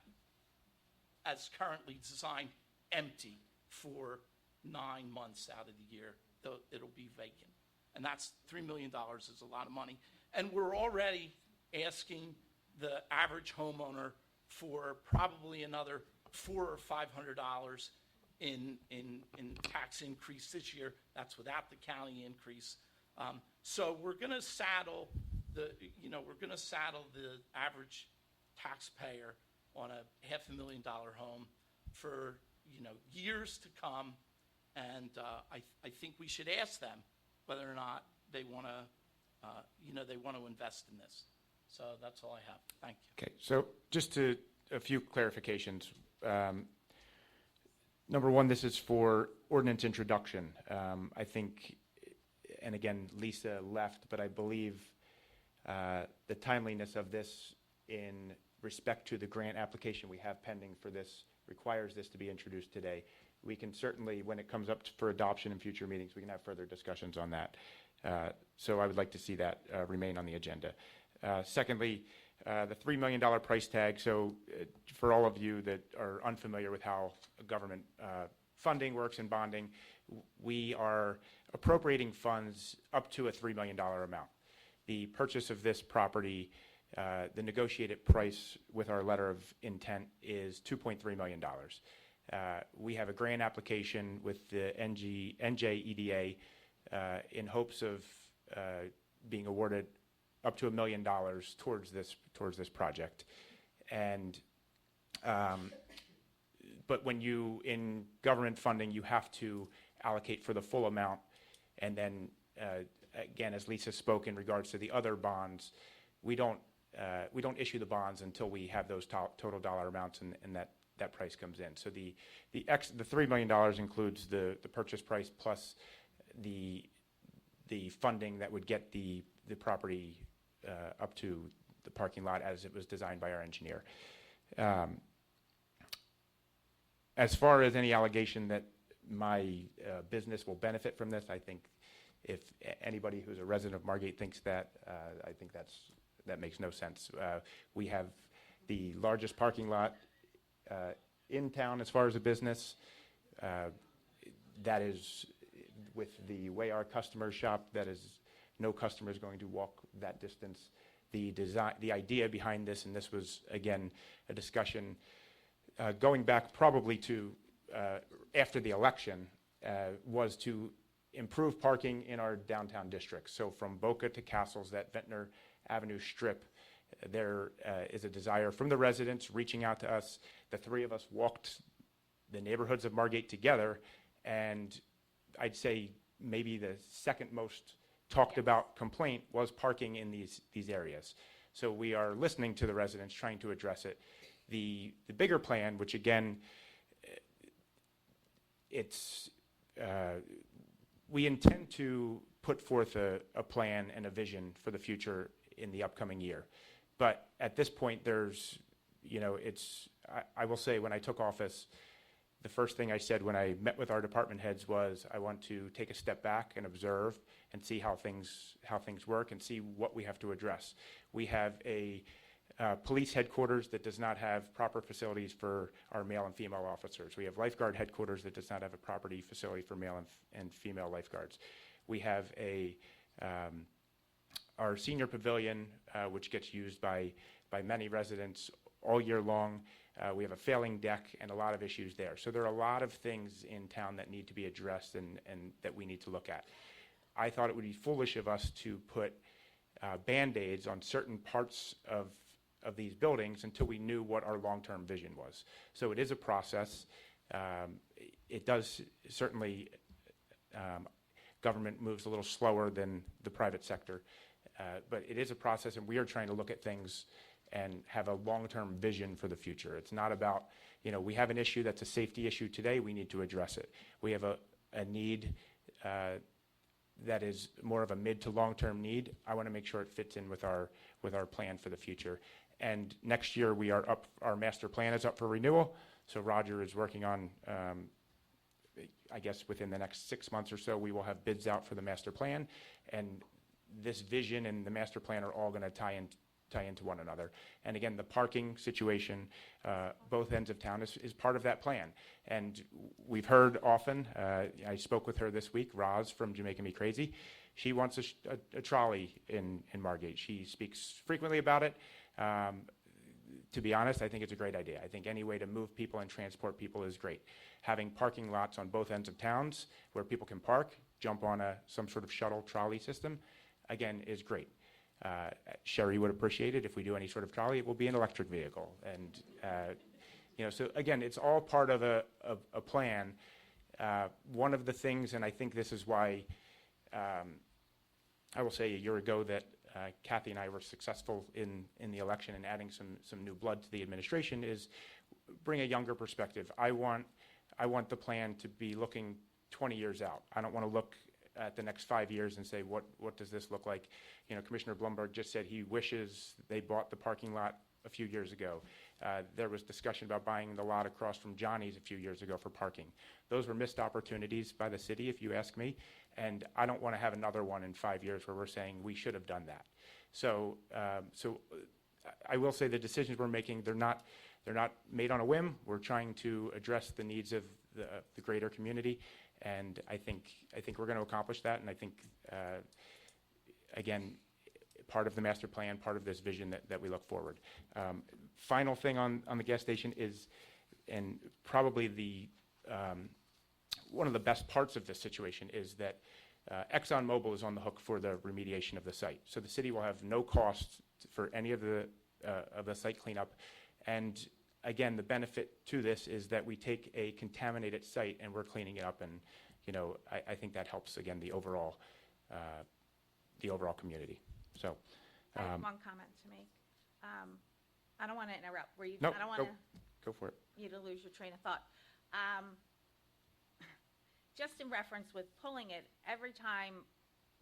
as currently designed empty for 9 months out of the year, though it'll be vacant. And that's $3 million is a lot of money. And we're already asking the average homeowner for probably another $400 or $500 in tax increase this year. That's without the county increase. So we're going to saddle the average taxpayer on a $500,000 home for, you know, years to come. And I think we should ask them whether or not they want to invest in this. So that's all I have. Thank you. Okay, so just a few clarifications. Number one, this is for ordinance introduction. I think, and again, Lisa left, but I believe the timeliness of this in respect to the grant application we have pending for this requires this to be introduced today. We can certainly, when it comes up for adoption in future meetings, we can have further discussions on that. So I would like to see that remain on the agenda. Secondly, the $3 million price tag. So for all of you that are unfamiliar with how government funding works and bonding, we are appropriating funds up to a $3 million amount. The purchase of this property, the negotiated price with our letter of intent is $2.3 million. We have a grant application with the NJEDA in hopes of being awarded up to $1 million towards this project. And but when you, in government funding, you have to allocate for the full amount. And then again, as Lisa spoke in regards to the other bonds, we don't issue the bonds until we have those total dollar amounts and that price comes in. So the $3 million includes the purchase price plus the funding that would get the property up to the parking lot as it was designed by our engineer. As far as any allegation that my business will benefit from this, I think if anybody who's a resident of Margate thinks that, I think that makes no sense. We have the largest parking lot in town as far as a business. That is, with the way our customers shop, that is, no customer is going to walk that distance. The idea behind this, and this was, again, a discussion going back probably to after the election, was to improve parking in our downtown district. So from Boca to Castles, that Ventnor Avenue strip, there is a desire from the residents reaching out to us. The three of us walked the neighborhoods of Margate together, and I'd say maybe the second most talked about complaint was parking in these areas. So we are listening to the residents, trying to address it. The bigger plan, which again, we intend to put forth a plan and a vision for the future in the upcoming year. But at this point, there's, I will say when I took office, the first thing I said when I met with our department heads was I want to take a step back and observe and see how things work and see what we have to address. We have a police headquarters that does not have proper facilities for our male and female officers. We have lifeguard headquarters that does not have a property facility for male and female lifeguards. We have our senior pavilion, which gets used by many residents all year long. We have a failing deck and a lot of issues there. So there are a lot of things in town that need to be addressed and that we need to look at. I thought it would be foolish of us to put Band-Aids on certain parts of these buildings until we knew what our long-term vision was. So it is a process. It does certainly, government moves a little slower than the private sector, but it is a process, and we are trying to look at things and have a long-term vision for the future. It's not about, we have an issue that's a safety issue today, we need to address it. We have a need that is more of a mid to long-term need. I want to make sure it fits in with our plan for the future. And next year, our master plan is up for renewal, so Roger is working on, I guess within the next 6 months or so, we will have bids out for the master plan, and this vision and the master plan are all going to tie into one another. And again, the parking situation, both ends of town is part of that plan. And we've heard often, I spoke with her this week, Roz from Jamaica Me Crazy. She wants a trolley in Margate. She speaks frequently about it. To be honest, I think it's a great idea. I think any way to move people and transport people is great. Having parking lots on both ends of towns where people can park, jump on some sort of shuttle trolley system, again, is great. Sherry would appreciate it if we do any sort of trolley. It will be an electric vehicle. And, so again, it's all part of a plan. One of the things, and I think this is why I will say a year ago that Kathy and I were successful in the election and adding some new blood to the administration, is bring a younger perspective. I want the plan to be looking 20 years out. I don't want to look at the next 5 years and say, what does this look like? Commissioner Blumberg just said he wishes they bought the parking lot a few years ago. There was discussion about buying the lot across from Johnny's a few years ago for parking. Those were missed opportunities by the city, if you ask me, and I don't want to have another one in 5 years where we're saying we should have done that. So I will say the decisions we're making, they're not made on a whim. We're trying to address the needs of the greater community, and I think we're going to accomplish that. And I think again, part of the master plan, part of this vision that we look forward. Final thing on the gas station is, and probably one of the best parts of this situation is that ExxonMobil is on the hook for the remediation of the site. So the city will have no cost for any of the site cleanup. And again, the benefit to this is that we take a contaminated site and we're cleaning it up. And, I think that helps, again, the overall community. So. I have one comment to make. I don't want to interrupt. No, I don't want go for it. you to lose your train of thought. Just in reference with pulling it, every time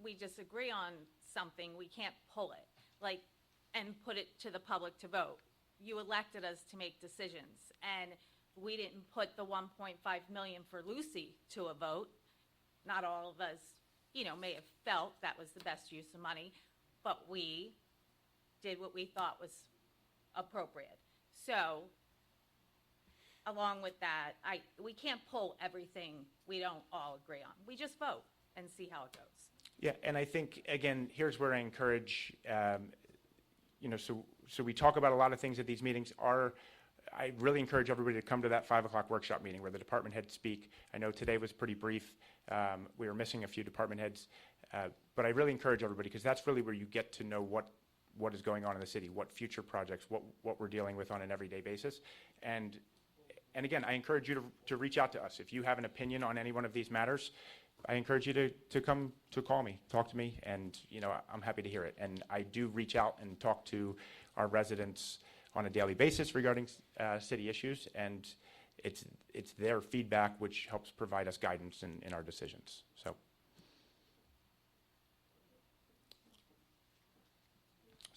we disagree on something, we can't pull it, and put it to the public to vote. You elected us to make decisions, and we didn't put the $1.5 million for Lucy to a vote. Not all of us, may have felt that was the best use of money, but we did what we thought was appropriate. So, along with that, we can't pull everything we don't all agree on. We just vote and see how it goes. Yeah, and I think, again, here's where I encourage, so we talk about a lot of things at these meetings. I really encourage everybody to come to that 5 o'clock workshop meeting where the department heads speak. I know today was pretty brief. We were missing a few department heads. But I really encourage everybody, because that's really where you get to know what is going on in the city, what future projects, what we're dealing with on an everyday basis. And again, I encourage you to reach out to us. If you have an opinion on any one of these matters, I encourage you to come to call me, talk to me, and I'm happy to hear it. And I do reach out and talk to our residents on a daily basis regarding city issues, and it's their feedback which helps provide us guidance in our decisions. So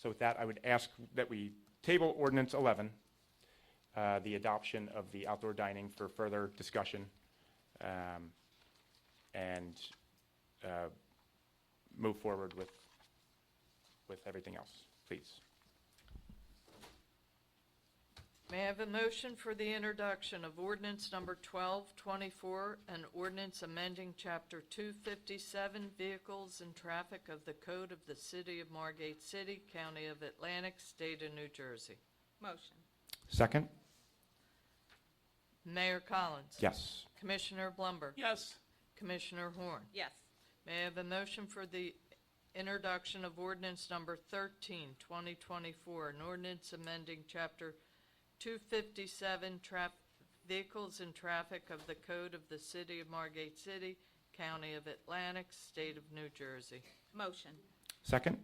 with that, I would ask that we table Ordinance 11, the adoption of the outdoor dining, for further discussion, and move forward with everything else, please. May I have a motion for the introduction of ordinance number 1224, an ordinance amending Chapter 257, Vehicles and Traffic of the Code of the City of Margate City, County of Atlantic, State of New Jersey? Motion. Second? Mayor Collins? Yes. Commissioner Blumberg? Yes. Commissioner Horn? Yes. May I have a motion for the introduction of ordinance number 13, 2024, an ordinance amending Chapter 257, Vehicles and Traffic of the Code of the City of Margate City, County of Atlantic, State of New Jersey. Motion. Second?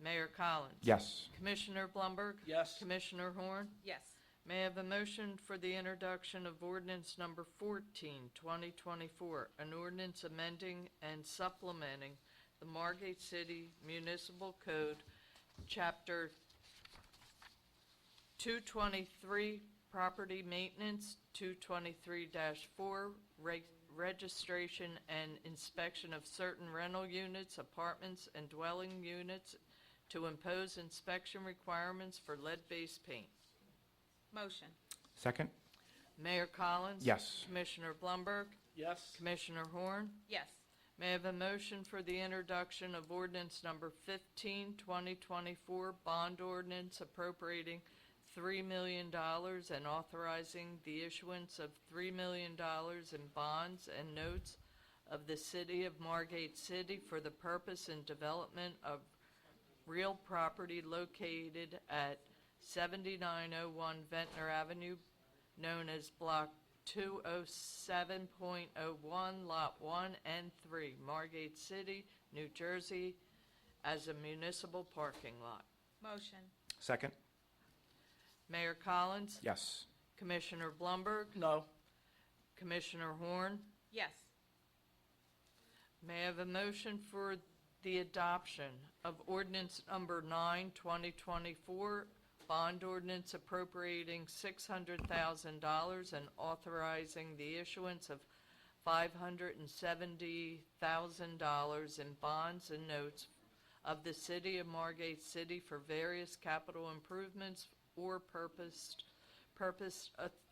Mayor Collins. Yes. Commissioner Blumberg. Yes. Commissioner Horn. Yes. May I have a motion for the introduction of ordinance number 14, 2024, an ordinance amending and supplementing the Margate City Municipal Code, Chapter 223, Property Maintenance, 223-4, Registration and Inspection of Certain Rental Units, Apartments, and Dwelling Units to impose inspection requirements for lead-based paint. Motion. Second? Mayor Collins? Yes. Commissioner Blumberg? Yes. Commissioner Horn? Yes. May I have a motion for the introduction of ordinance number 15, 2024, bond ordinance appropriating $3 million and authorizing the issuance of $3 million in bonds and notes of the City of Margate City for the purpose and development of real property located at 7901 Ventnor Avenue, known as Block 207.01, Lot 1 and 3, Margate City, New Jersey, as a municipal parking lot. Motion. Second? Mayor Collins? Yes. Commissioner Blumberg? No. Commissioner Horn? Yes. May I have a motion for the adoption of ordinance number 9, 2024, bond ordinance appropriating $600,000 and authorizing the issuance of $570,000 in bonds and notes of the City of Margate City for various capital improvements or purpose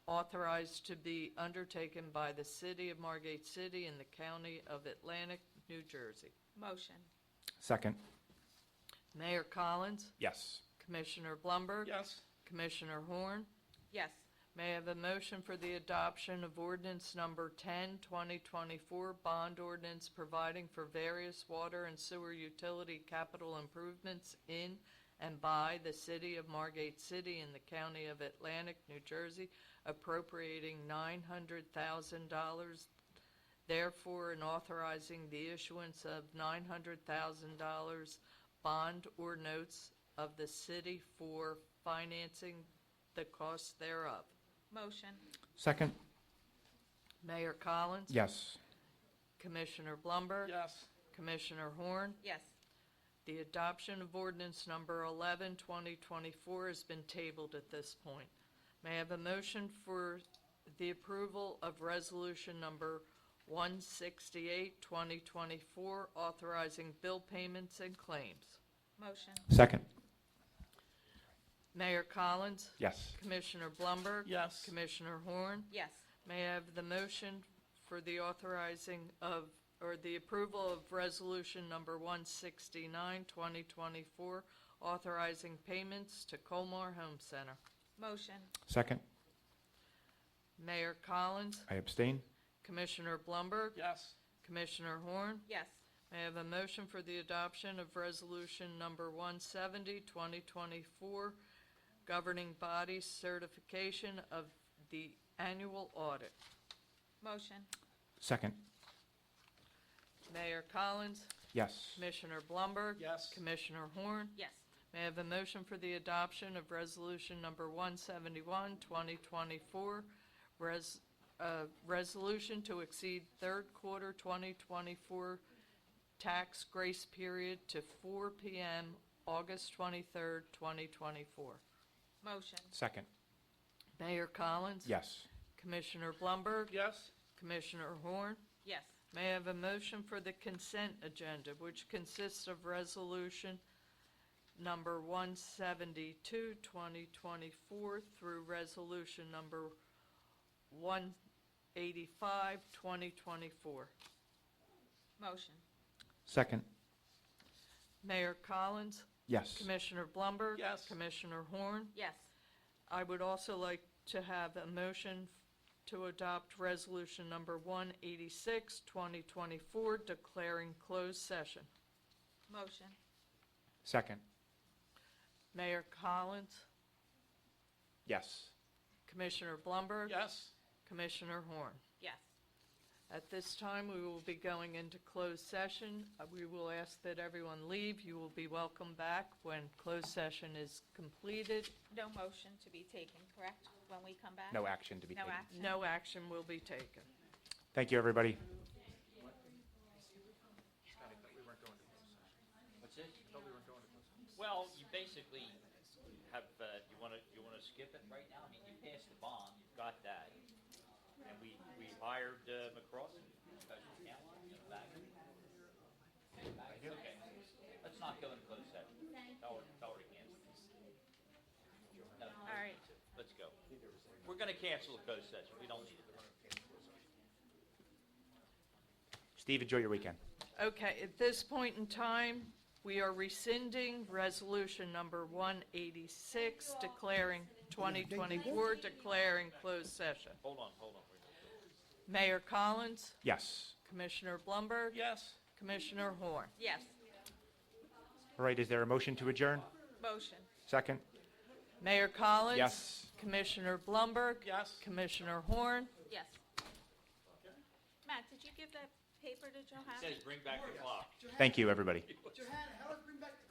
authorized to be undertaken by the City of Margate City in the County of Atlantic, New Jersey. Motion. Second? Mayor Collins? Yes. Commissioner Blumberg? Yes. Commissioner Horn? Yes. May I have a motion for the adoption of ordinance number 10, 2024, bond ordinance providing for various water and sewer utility capital improvements in and by the City of Margate City in the County of Atlantic, New Jersey, appropriating $900,000, therefore, and authorizing the issuance of $900,000 bond or notes of the city for financing the costs thereof. Motion. Second? Mayor Collins? Yes. Commissioner Blumberg? Yes. Commissioner Horn? Yes. The adoption of ordinance number 11, 2024 has been tabled at this point. May I have a motion for the approval of resolution number 168, 2024, authorizing bill payments and claims? Motion. Second? Mayor Collins? Yes. Commissioner Blumberg? Yes. Commissioner Horn? Yes. May I have the motion for the authorizing of, or the approval of resolution number 169, 2024, authorizing payments to Colmar Home Center? Motion. Second? Mayor Collins? I abstain? Commissioner Blumberg? Yes. Commissioner Horn? Yes. May I have a motion for the adoption of resolution number 170, 2024, governing body certification of the annual audit? Motion. Second? Mayor Collins? Yes. Commissioner Blumberg? Yes. Commissioner Horn? Yes. May I have a motion for the adoption of resolution number 171, 2024, resolution to exceed third quarter 2024 tax grace period to 4 p.m. August 23rd, 2024. Motion. Second? Mayor Collins? Yes. Commissioner Blumberg? Yes. Commissioner Horn? Yes. May I have a motion for the consent agenda, which consists of resolution number 172, 2024, through resolution number 185, 2024. Motion. Second? Mayor Collins? Yes. Commissioner Blumberg? Yes. Commissioner Horn? Yes. I would also like to have a motion to adopt resolution number 186, 2024, declaring closed session. Motion. Second? Mayor Collins? Yes. Commissioner Blumberg. Yes? Commissioner Horn. Yes. At this time, we will be going into closed session. We will ask that everyone leave. You will be welcome back when closed session is completed. No motion to be taken, correct, when we come back? No action to be No taken. action? No action will be taken. Thank you, everybody. What's this? Well, you basically have, you wanna skip it right now? I mean, you passed the bond, you've got that. And we hired, McCross, special counsel, back. Okay, let's not go into closed session. Tell her to cancel. No, All right. let's go. We're gonna cancel the closed session, we don't need it. Steve, enjoy your weekend. Okay, at this point in time, we are rescinding resolution number 186, declaring 2024, declaring closed session. Hold on. Mayor Collins, Yes. Commissioner Blumberg, Yes? Commissioner Horn. Yes. All right, is there a motion to adjourn? Motion. Second? Mayor Collins. Yes. Commissioner Blumberg. Yes? Commissioner Horn. Yes. Matt, did you give that paper to Johanna? It says bring back the clock. Thank you, everybody. Johanna, how do I bring back the